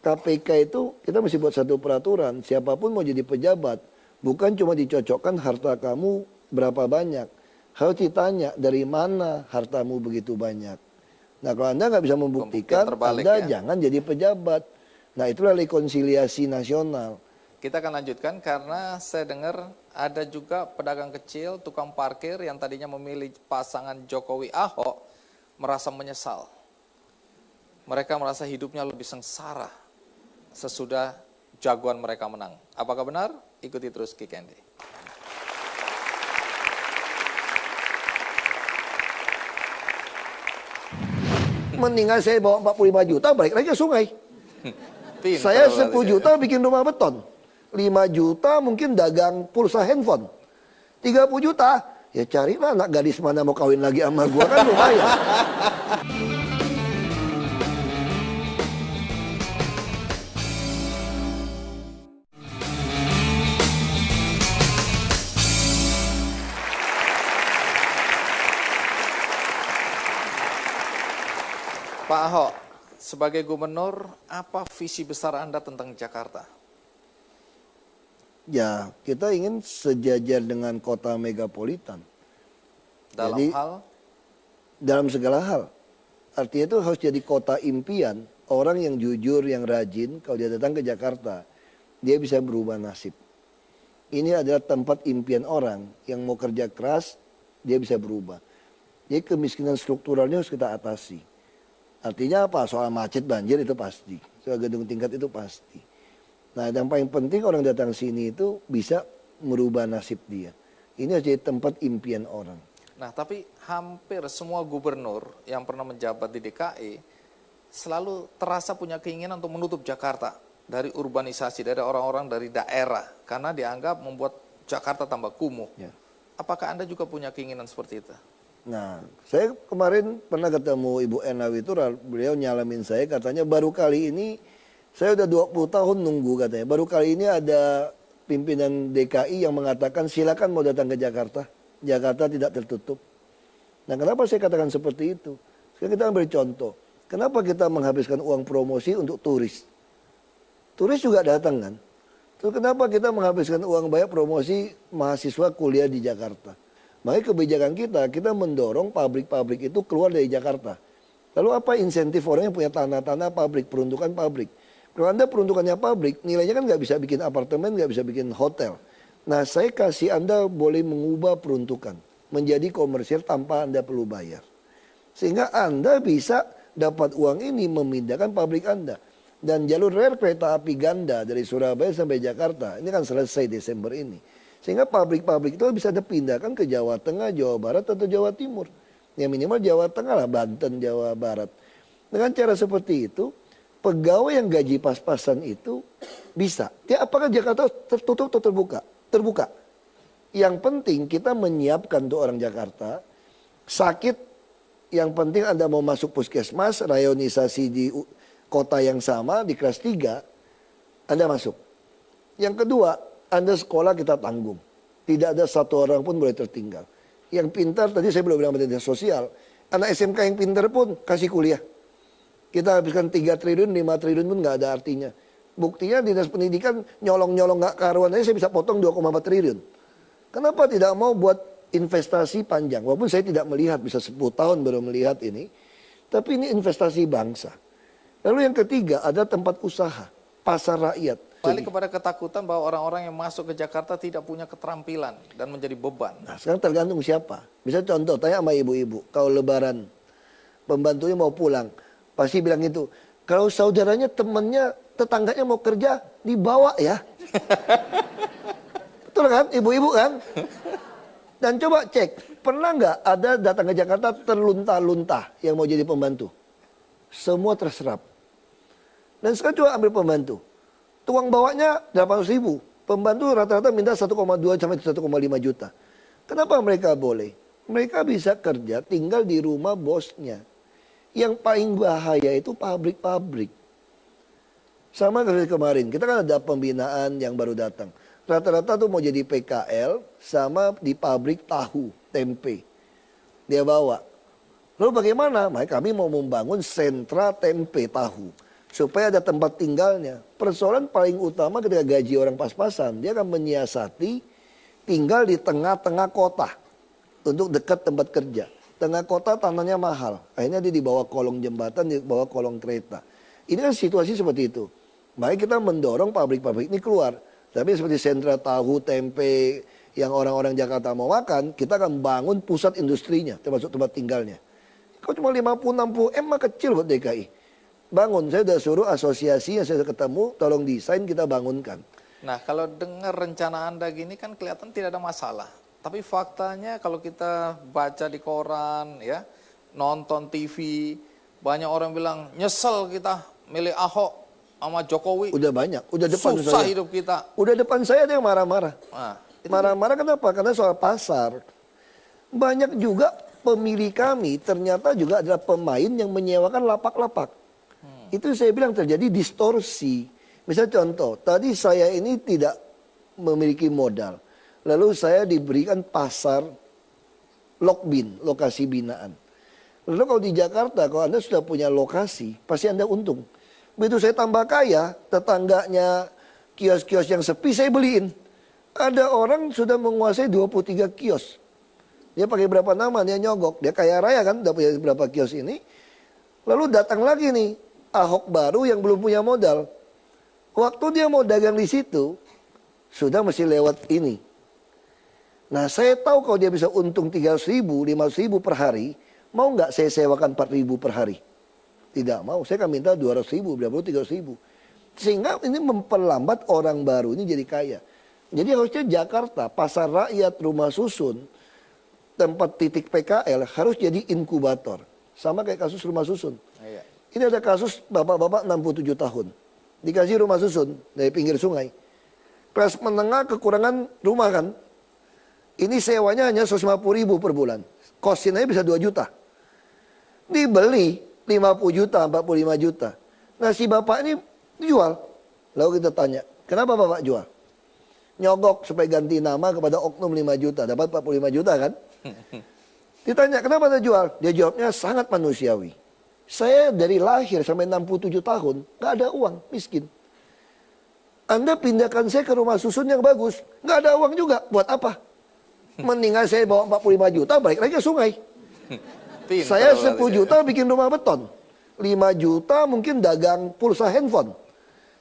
KPK itu kita mesti buat satu peraturan, siapapun mau jadi pejabat, bukan cuma dicocokkan harta kamu berapa banyak. Harus ditanya dari mana hartamu begitu banyak. Nah kalau Anda nggak bisa membuktikan, Anda jangan jadi pejabat. Nah itulah rekonsiliasi nasional. Kita akan lanjutkan karena saya dengar ada juga pedagang kecil, tukang parkir yang tadinya memilih pasangan Jokowi Ahok merasa menyesal. Mereka merasa hidupnya lebih sengsara sesudah jagoan mereka menang. Apakah benar? Ikuti terus Kick Andy. Mendingan saya bawa 45 juta balik lagi ke sungai. Saya 10 juta bikin rumah beton. 5 juta mungkin dagang pulsa handphone. 30 juta, ya carilah anak gadis mana mau kawin lagi sama gua, kan lumayan. Pak Ahok, sebagai gubernur, apa visi besar Anda tentang Jakarta? Ya, kita ingin sejajar dengan kota megapolitan. Dalam hal? Dalam segala hal. Artinya itu harus jadi kota impian. Orang yang jujur, yang rajin, kalau dia datang ke Jakarta, dia bisa berubah nasib. Ini adalah tempat impian orang yang mau kerja keras, dia bisa berubah. Jadi kemiskinan strukturalnya harus kita atasi. Artinya apa? Soal macet, banjir itu pasti. Soal gedung tingkat itu pasti. Nah yang paling penting orang datang sini itu bisa merubah nasib dia. Ini harus jadi tempat impian orang. Nah tapi hampir semua gubernur yang pernah menjabat di DKI selalu terasa punya keinginan untuk menutup Jakarta dari urbanisasi, dari orang-orang dari daerah. Karena dianggap membuat Jakarta tambah kumuh. Ya. Apakah Anda juga punya keinginan seperti itu? Nah, saya kemarin pernah ketemu Ibu Ena Witural, beliau nyalamin saya, katanya baru kali ini, saya udah 20 tahun nunggu katanya, baru kali ini ada pimpinan DKI yang mengatakan silakan mau datang ke Jakarta, Jakarta tidak tertutup. Nah kenapa saya katakan seperti itu? Sekarang kita ambil contoh, kenapa kita menghabiskan uang promosi untuk turis? Turis juga datang kan? Terus kenapa kita menghabiskan uang banyak promosi mahasiswa kuliah di Jakarta? Makanya kebijakan kita mendorong pabrik-pabrik itu keluar dari Jakarta. Lalu apa insentif orang yang punya tanah-tanah pabrik, peruntukan pabrik? Kalau Anda peruntukannya pabrik, nilainya kan nggak bisa bikin apartemen, nggak bisa bikin hotel. Nah saya kasih Anda boleh mengubah peruntukan menjadi komersial tanpa Anda perlu bayar. Sehingga Anda bisa dapat uang ini memindahkan pabrik Anda. Dan jalur rel kereta api ganda dari Surabaya sampai Jakarta, ini kan selesai Desember ini. Sehingga pabrik-pabrik itu bisa dipindahkan ke Jawa Tengah, Jawa Barat, atau Jawa Timur. Ya minimal Jawa Tengah lah, Banten, Jawa Barat. Dengan cara seperti itu, pegawai yang gaji pas-pasan itu bisa. Ya apakah Jakarta tertutup atau terbuka? Terbuka. Yang penting kita menyiapkan untuk orang Jakarta, sakit, yang penting Anda mau masuk puskesmas, rayonisasi di kota yang sama, di kelas 3, Anda masuk. Yang kedua, Anda sekolah kita tanggung. Tidak ada satu orang pun boleh tertinggal. Yang pintar, tadi saya belum bilang dinas sosial. Anak SMK yang pintar pun kasih kuliah. Kita habiskan 3 triliun, 5 triliun pun nggak ada artinya. Buktinya dinas pendidikan nyolong-nyolong nggak karuan aja saya bisa potong 2,4 triliun. Kenapa tidak mau buat investasi panjang? Walaupun saya tidak melihat, bisa 10 tahun baru melihat ini. Tapi ini investasi bangsa. Lalu yang ketiga ada tempat usaha, pasar rakyat. Balik kepada ketakutan bahwa orang-orang yang masuk ke Jakarta tidak punya keterampilan dan menjadi beban. Nah sekarang tergantung siapa. Bisa contoh, tanya sama ibu-ibu. Kalau lebaran, pembantunya mau pulang. Pasti bilang itu, kalau saudaranya, temannya, tetangganya mau kerja, dibawa ya. Itu Betul kan, ibu-ibu kan? Dan coba cek, pernah nggak ada datang ke Jakarta terlunta-lunta yang mau jadi pembantu? Semua terserap. Dan sekarang coba ambil pembantu. Tuang bawanya 800.000. Pembantu rata-rata minta 1,2 sampai 1,5 juta. Kenapa mereka boleh? Mereka bisa kerja tinggal di rumah bosnya. Yang paling bahaya itu pabrik-pabrik. Sama seperti kemarin, kita kan ada pembinaan yang baru datang. Rata-rata tuh mau jadi PKL sama di pabrik tahu, tempe. Dia bawa. Lalu bagaimana? Maka kami mau membangun sentra tempe tahu. Supaya ada tempat tinggalnya. Persoalan paling utama ketika gaji orang pas-pasan, dia akan menyiasati tinggal di tengah-tengah kota. Untuk dekat tempat kerja. Tengah kota tanahnya mahal. Akhirnya dia dibawa kolong jembatan, dibawa kolong kereta. Ini kan situasi seperti itu. Maka kita mendorong pabrik-pabrik ini keluar. Tapi seperti sentra tahu, tempe yang orang-orang Jakarta mau makan, kita akan bangun pusat industrinya, termasuk tempat tinggalnya. Kok cuma 50-60 M mah kecil buat DKI. Bangun, saya sudah suruh asosiasi yang saya sudah ketemu, tolong desain kita bangunkan. Nah, kalau dengar rencana Anda gini kan kelihatan tidak ada masalah. Tapi faktanya kalau kita baca di koran, ya, nonton TV, banyak orang bilang nyesel kita milih Ahok sama Jokowi. Udah banyak, udah depan susah saya. hidup kita. Udah depan saya ada yang marah-marah. Nah, marah-marah kenapa? Karena soal pasar. Banyak juga pemilih kami ternyata juga adalah pemain yang menyewakan lapak-lapak. Itu saya bilang terjadi distorsi. Misalnya contoh, tadi saya ini tidak memiliki modal. Lalu saya diberikan pasar lokbin, lokasi binaan. Lalu kalau di Jakarta, kalau Anda sudah punya lokasi, pasti Anda untung. Begitu saya tambah kaya, tetangganya kios-kios yang sepi saya beliin. Ada orang sudah menguasai 23 kios. Dia pakai berapa nama, dia nyogok. Dia kaya raya kan, udah punya berapa kios ini. Lalu datang lagi nih, Ahok baru yang belum punya modal. Waktu dia mau dagang di situ, sudah mesti lewat ini. Nah saya tahu kalau dia bisa untung 300.000, 500.000 per hari, mau nggak saya sewakan 4.000 per hari? Tidak mau, saya akan minta 200.000, 300.000. Sehingga ini memperlambat orang baru ini jadi kaya. Jadi harusnya Jakarta, pasar rakyat, rumah susun, tempat titik PKL harus jadi inkubator. Sama kayak kasus rumah susun. iya. Ini ada kasus bapak-bapak 67 tahun. Dikasih rumah susun dari pinggir sungai. Kelas menengah kekurangan rumah kan. Ini sewanya hanya 150.000 per bulan. Kosinnya bisa 2 juta. Dibeli 50 juta, 45 juta. Nah si bapak ini jual. Lalu kita tanya, kenapa bapak jual? Nyogok supaya ganti nama kepada oknum 5 juta. Dapat 45 juta kan? Ditanya, kenapa Anda jual? Dia jawabnya sangat manusiawi. Saya dari lahir sampai 67 tahun, gak ada uang, miskin. Anda pindahkan saya ke rumah susun yang bagus. Gak ada uang juga, buat apa? Mendingan saya bawa 45 juta, balik lagi ke sungai. Saya 10 juta bikin rumah beton. 5 juta mungkin dagang pulsa handphone.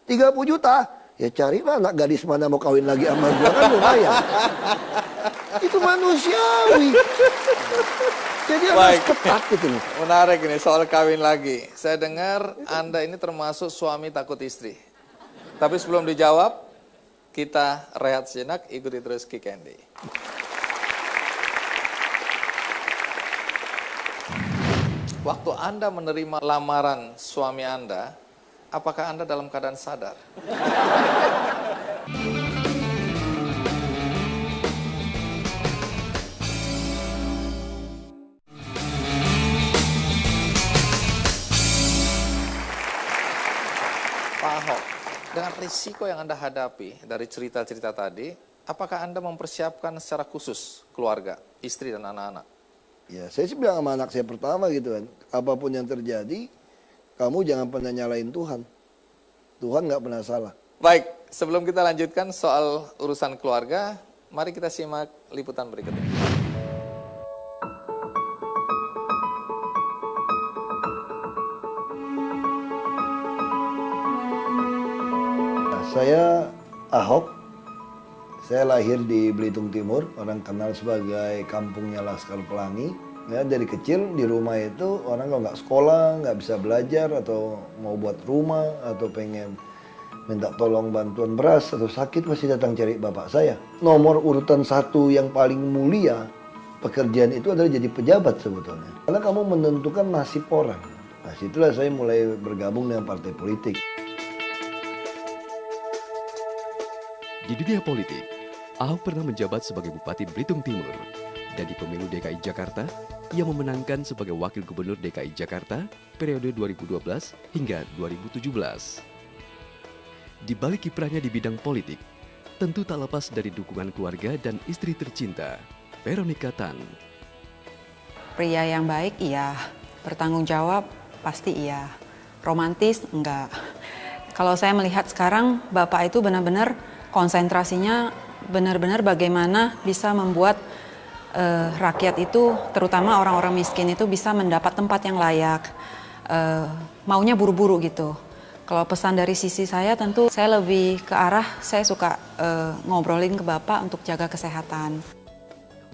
30 juta, ya carilah anak gadis mana mau kawin lagi sama gua kan lumayan. Itu manusiawi. Jadi harus ketat gitu. Menarik ini soal kawin lagi. Saya dengar Anda ini termasuk suami takut istri. Tapi sebelum dijawab, kita rehat sejenak, ikuti terus Kick Andy. Waktu Anda menerima lamaran suami Anda, apakah Anda dalam keadaan sadar? Pak Ahok, dengan risiko yang Anda hadapi dari cerita-cerita tadi, apakah Anda mempersiapkan secara khusus keluarga, istri dan anak-anak? Ya, saya sih bilang sama anak saya pertama gitu kan, apapun yang terjadi, kamu jangan pernah nyalain Tuhan. Tuhan nggak pernah salah. Baik, sebelum kita lanjutkan soal urusan keluarga, mari kita simak liputan berikut ini. Saya Ahok, saya lahir di Belitung Timur, orang kenal sebagai kampungnya Laskar Pelangi. Ya, dari kecil di rumah itu orang kalau nggak sekolah, nggak bisa belajar atau mau buat rumah atau pengen minta tolong bantuan beras atau sakit pasti datang cari bapak saya. Nomor urutan 1 yang paling mulia pekerjaan itu adalah jadi pejabat sebetulnya. Karena kamu menentukan nasib orang. Nah, situlah saya mulai bergabung dengan partai politik. Di dunia politik, Ahok pernah menjabat sebagai Bupati Belitung Timur. Dan di pemilu DKI Jakarta, ia memenangkan sebagai Wakil Gubernur DKI Jakarta periode 2012 hingga 2017. Di balik kiprahnya di bidang politik, tentu tak lepas dari dukungan keluarga dan istri tercinta, Veronica Tan. Pria yang baik iya, bertanggung jawab pasti iya, romantis enggak. Kalau saya melihat sekarang, Bapak itu benar-benar konsentrasinya benar-benar bagaimana bisa membuat rakyat itu, terutama orang-orang miskin itu bisa mendapat tempat yang layak, maunya buru-buru gitu. Kalau pesan dari sisi saya tentu saya lebih ke arah saya suka ngobrolin ke Bapak untuk jaga kesehatan.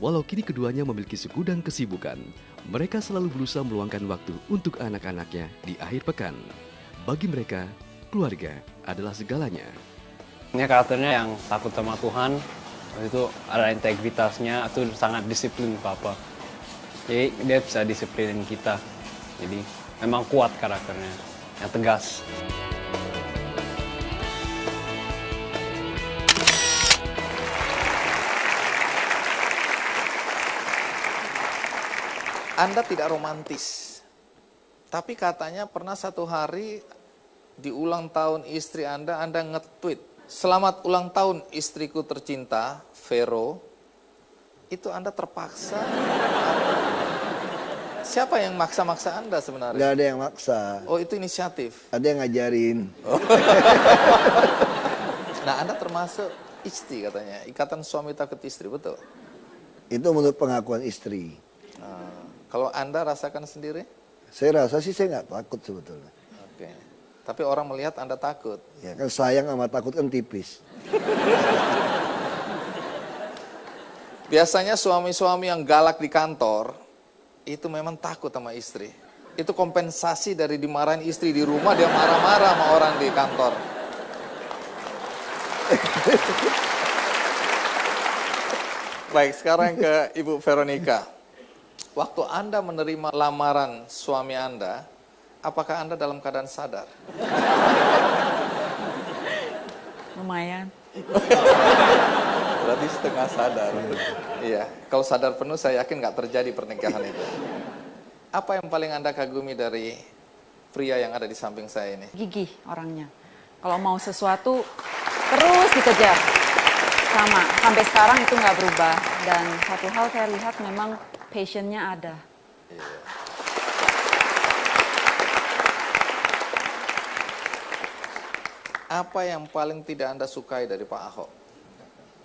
Walau kini keduanya memiliki segudang kesibukan, mereka selalu berusaha meluangkan waktu untuk anak-anaknya di akhir pekan. Bagi mereka, keluarga adalah segalanya. Ini karakternya yang takut sama Tuhan, itu ada integritasnya, itu sangat disiplin Papa. Jadi dia bisa disiplinin kita. Jadi memang kuat karakternya, yang tegas. Anda tidak romantis, tapi katanya pernah satu hari di ulang tahun istri Anda nge-tweet, "Selamat ulang tahun istriku tercinta, Vero." Itu Anda terpaksa? Siapa yang maksa-maksa Anda sebenarnya? Gak ada yang maksa. Oh, itu inisiatif? Ada yang ngajarin. Oh. Nah, Anda termasuk istri katanya, ikatan suami takut istri, betul? Itu menurut pengakuan istri. Kalau Anda rasakan sendiri? Saya rasa sih saya nggak takut sebetulnya. Oke. Tapi orang melihat Anda takut. Ya kan sayang sama takut kan tipis. Biasanya suami-suami yang galak di kantor, itu memang takut sama istri. Itu kompensasi dari dimarahin istri di rumah, dia marah-marah sama orang di kantor. Baik, sekarang ke Ibu Veronica. Waktu Anda menerima lamaran suami Anda, apakah Anda dalam keadaan sadar? Lumayan. Berarti setengah sadar. Iya, kalau sadar penuh saya yakin nggak terjadi pernikahan itu. Apa yang paling Anda kagumi dari pria yang ada di samping saya ini? Gigih orangnya. Kalau mau sesuatu terus dikejar. Sama, sampai sekarang itu nggak berubah. Dan satu hal saya lihat memang passionnya ada. Iya. Apa yang paling tidak Anda sukai dari Pak Ahok?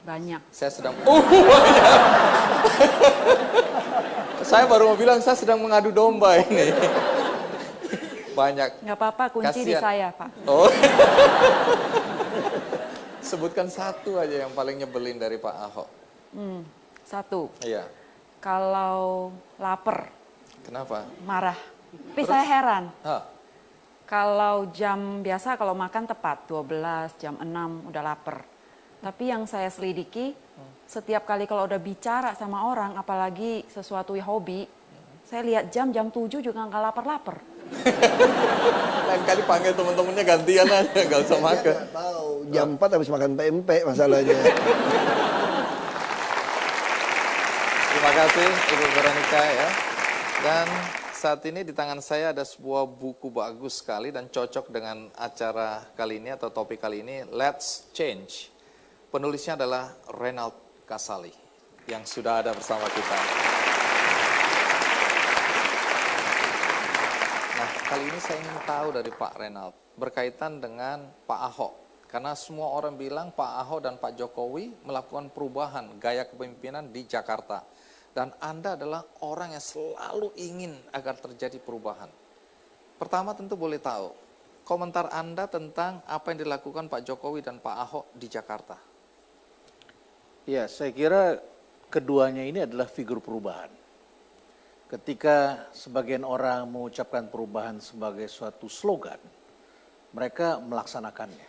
Banyak. Saya sedang... Saya baru mau bilang saya sedang mengadu domba ini. Banyak. Nggak apa-apa, kunci di saya, Pak. Oh. Sebutkan satu aja yang paling nyebelin dari Pak Ahok. Satu. Iya. Kalau lapar. Kenapa? Marah. Tapi saya heran. Kalau jam biasa kalau makan tepat 12, jam 6 udah lapar. Tapi yang saya selidiki, setiap kali kalau udah bicara sama orang, apalagi sesuatu hobi, saya lihat jam 7 juga nggak lapar-lapar. Lain kali panggil temen-temennya gantian aja, nggak usah makan. Tahu, jam 4 habis makan pempek masalahnya. Terima kasih Ibu Veronica ya. Dan saat ini di tangan saya ada sebuah buku bagus sekali dan cocok dengan acara kali ini atau topik kali ini, Let's Change. Penulisnya adalah Renald Kasali yang sudah ada bersama kita. Nah, kali ini saya ingin tahu dari Pak Renald berkaitan dengan Pak Ahok. Karena semua orang bilang Pak Ahok dan Pak Jokowi melakukan perubahan gaya kepemimpinan di Jakarta. Dan Anda adalah orang yang selalu ingin agar terjadi perubahan. Pertama tentu boleh tahu, komentar Anda tentang apa yang dilakukan Pak Jokowi dan Pak Ahok di Jakarta. Ya, saya kira keduanya ini adalah figur perubahan. Ketika sebagian orang mengucapkan perubahan sebagai suatu slogan, mereka melaksanakannya.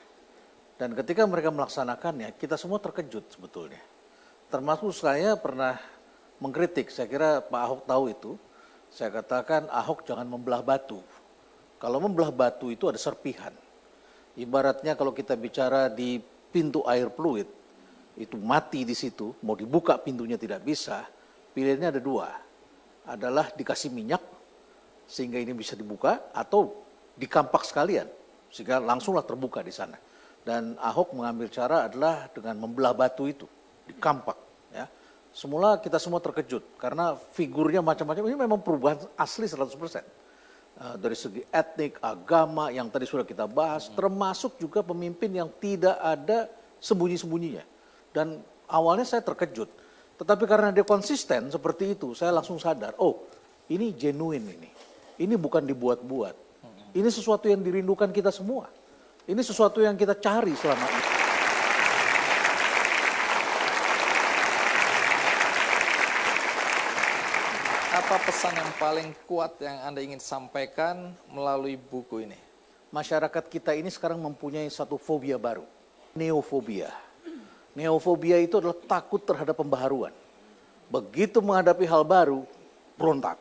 Dan ketika mereka melaksanakannya, kita semua terkejut sebetulnya. Termasuk saya pernah mengkritik, saya kira Pak Ahok tahu itu. Saya katakan Ahok jangan membelah batu. Kalau membelah batu itu ada serpihan. Ibaratnya kalau kita bicara di pintu air fluid, itu mati di situ, mau dibuka pintunya tidak bisa, pilihannya ada dua. Adalah dikasih minyak, sehingga ini bisa dibuka, atau dikampak sekalian, sehingga langsunglah terbuka di sana. Dan Ahok mengambil cara adalah dengan membelah batu itu, dikampak. Ya. Semula kita semua terkejut, karena figurnya macam-macam, ini memang perubahan asli 100%. Dari segi etnik, agama, yang tadi sudah kita bahas, termasuk juga pemimpin yang tidak ada sembunyi-sembunyinya. Dan awalnya saya terkejut, tetapi karena dia konsisten seperti itu, saya langsung sadar, oh ini genuine ini. Ini bukan dibuat-buat. Ini sesuatu yang dirindukan kita semua. Ini sesuatu yang kita cari selama ini. Apa pesan yang paling kuat yang Anda ingin sampaikan melalui buku ini? Masyarakat kita ini sekarang mempunyai satu fobia baru, neofobia. Neofobia itu adalah takut terhadap pembaharuan. Begitu menghadapi hal baru, berontak.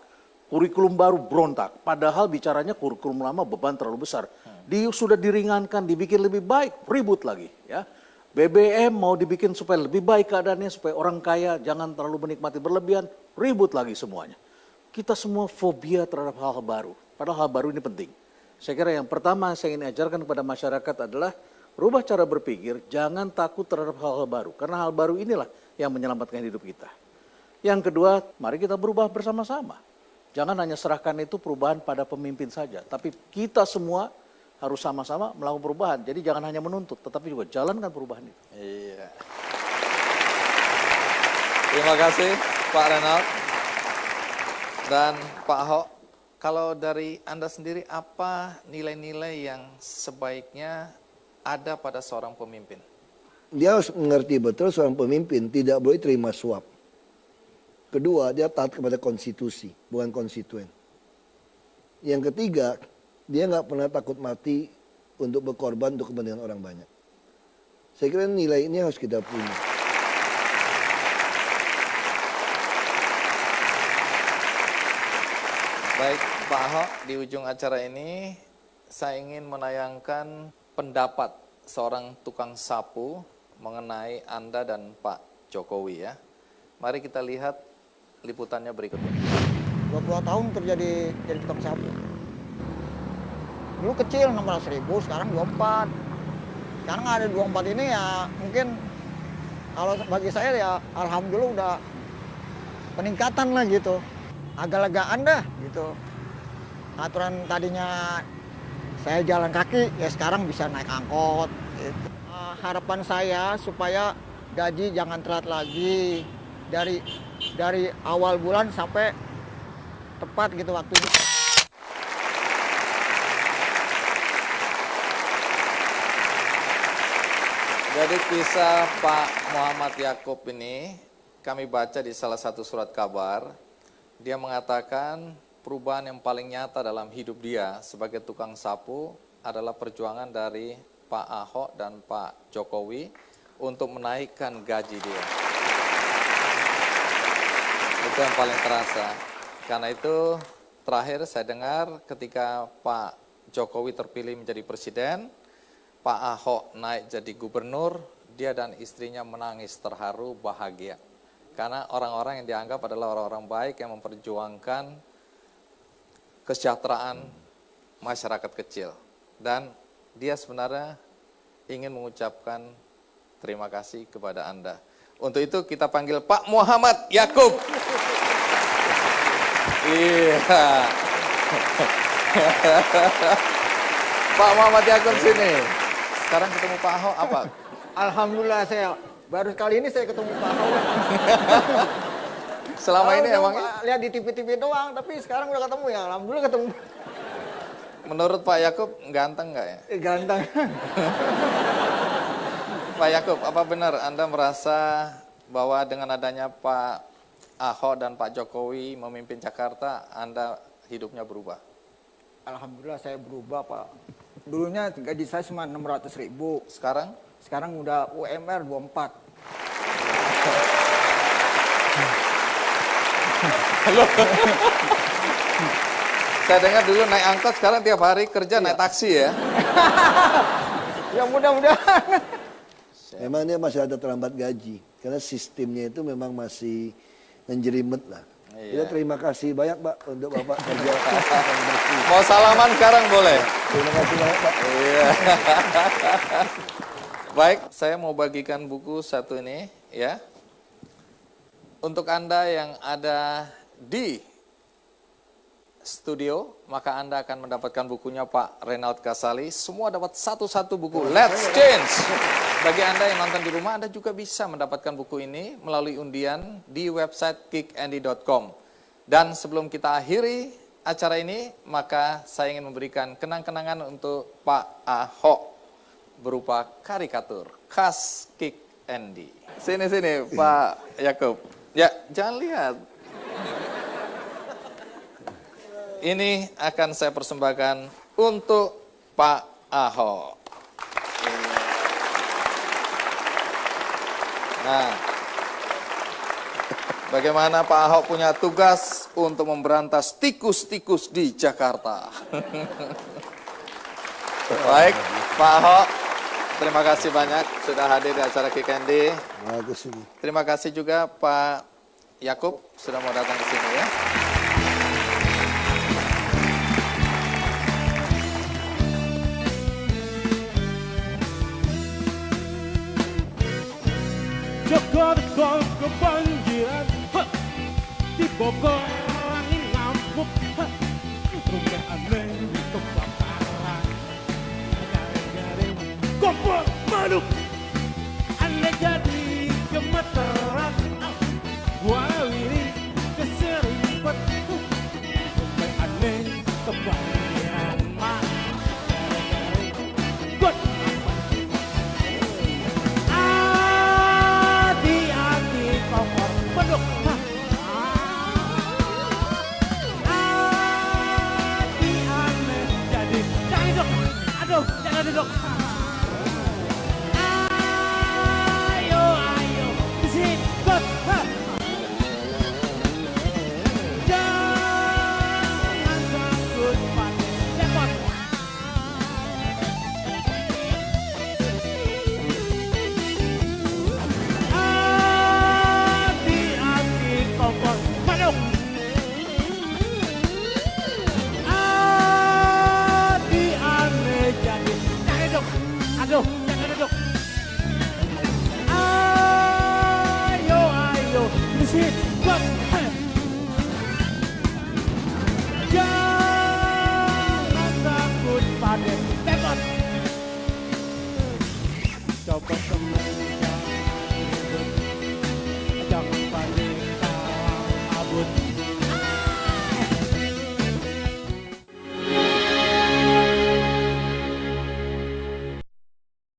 Kurikulum baru berontak. Padahal bicaranya kurikulum lama beban terlalu besar. Sudah diringankan, dibikin lebih baik, ribut lagi. Ya. BBM mau dibikin supaya lebih baik keadaannya, supaya orang kaya jangan terlalu menikmati berlebihan, ribut lagi semuanya. Kita semua fobia terhadap hal-hal baru. Padahal hal baru ini penting. Saya kira yang pertama saya ingin ajarkan kepada masyarakat adalah rubah cara berpikir, jangan takut terhadap hal-hal baru. Karena hal baru inilah yang menyelamatkan hidup kita. Yang kedua, mari kita berubah bersama-sama. Jangan hanya serahkan itu perubahan pada pemimpin saja. Tapi kita semua harus sama-sama melakukan perubahan. Jadi jangan hanya menuntut, tetapi juga jalankan perubahan itu. Iya. Terima kasih Pak Renald. Dan Pak Ahok, kalau dari Anda sendiri apa nilai-nilai yang sebaiknya ada pada seorang pemimpin? Dia harus mengerti betul seorang pemimpin tidak boleh terima suap. Kedua, dia taat kepada konstitusi, bukan konstituen. Yang ketiga, dia nggak pernah takut mati untuk berkorban untuk kepentingan orang banyak. Saya kira nilai ini harus kita punya. Baik, Pak Ahok, di ujung acara ini saya ingin menayangkan pendapat seorang tukang sapu mengenai Anda dan Pak Jokowi ya. Mari kita lihat liputannya berikut ini. 22 tahun kerja jadi tukang sapu. Dulu kecil 16.000, sekarang 24. Sekarang ada 24 ini ya mungkin kalau bagi saya ya alhamdulillah udah peningkatan lah gitu. Agak legaan dah gitu. Aturan tadinya saya jalan kaki ya sekarang bisa naik angkot gitu. Harapan saya supaya gaji jangan telat lagi dari awal bulan sampai tepat gitu waktunya. Jadi kisah Pak Muhammad Yakub ini kami baca di salah satu surat kabar. Dia mengatakan perubahan yang paling nyata dalam hidup dia sebagai tukang sapu adalah perjuangan dari Pak Ahok dan Pak Jokowi untuk menaikkan gaji dia. Itu yang paling terasa. Karena itu terakhir saya dengar ketika Pak Jokowi terpilih menjadi presiden, Pak Ahok naik jadi gubernur, dia dan istrinya menangis terharu bahagia. Karena orang-orang yang dianggap adalah orang-orang baik yang memperjuangkan kesejahteraan masyarakat kecil. Dan dia sebenarnya ingin mengucapkan terima kasih kepada Anda. Untuk itu kita panggil Pak Muhammad Yakub. Iya. Pak Muhammad Yakub sini. Sekarang ketemu Pak Ahok apa? Alhamdulillah saya baru kali ini saya ketemu Pak Ahok. Selama ini emangnya? Lihat di TV-TV doang, tapi sekarang udah ketemu ya. Alhamdulillah ketemu. Menurut Pak Yakub ganteng nggak ya? Ganteng. Pak Yakub, apa benar Anda merasa bahwa dengan adanya Pak Ahok dan Pak Jokowi memimpin Jakarta, Anda hidupnya berubah? Alhamdulillah saya berubah Pak. Dulunya gaji saya cuma 600.000. Sekarang? Sekarang udah UMR 24. Halo. Saya dengar dulu naik angkot, sekarang tiap hari kerja naik taksi ya. Ya mudah-mudahan. Memang dia masih ada terlambat gaji. Karena sistemnya itu memang masih menjerimet lah. Iya. Ya, terima kasih banyak Pak untuk Bapak kerja. Mau salaman sekarang boleh? Terima kasih banyak Pak. Iya. Baik, saya mau bagikan buku satu ini ya. Untuk Anda yang ada di studio, maka Anda akan mendapatkan bukunya Pak Renald Kasali. Semua dapat satu-satu buku. Let's Change. Bagi Anda yang nonton di rumah, Anda juga bisa mendapatkan buku ini melalui undian di website kickandy.com. Dan sebelum kita akhiri acara ini, maka saya ingin memberikan kenang-kenangan untuk Pak Ahok berupa karikatur khas Kick Andy. Sini Pak Yakub. Ya, jangan lihat. Ini akan saya persembahkan untuk Pak Ahok. Nah, bagaimana Pak Ahok punya tugas untuk memberantas tikus-tikus di Jakarta. Baik, Pak Ahok, terima kasih banyak sudah hadir di acara Kick Andy. Terima kasih juga Pak Yakub sudah mau datang ke sini ya. Jakarta kebanjiran, di Bogor angin ngamuk, rumah aneh kebakaran, garing-garing kompor manuk, aneh jadi gemeteran, wawiri keserimpet, rumah aneh kebanjiran, garing-garing got. Beduk. Hati aneh jadi. Jangan dok. Aduh, jangan dok. Ayo, disini. Good. Jangan takut pada lepot. Aduh, jangan duduk. Ayo, disini.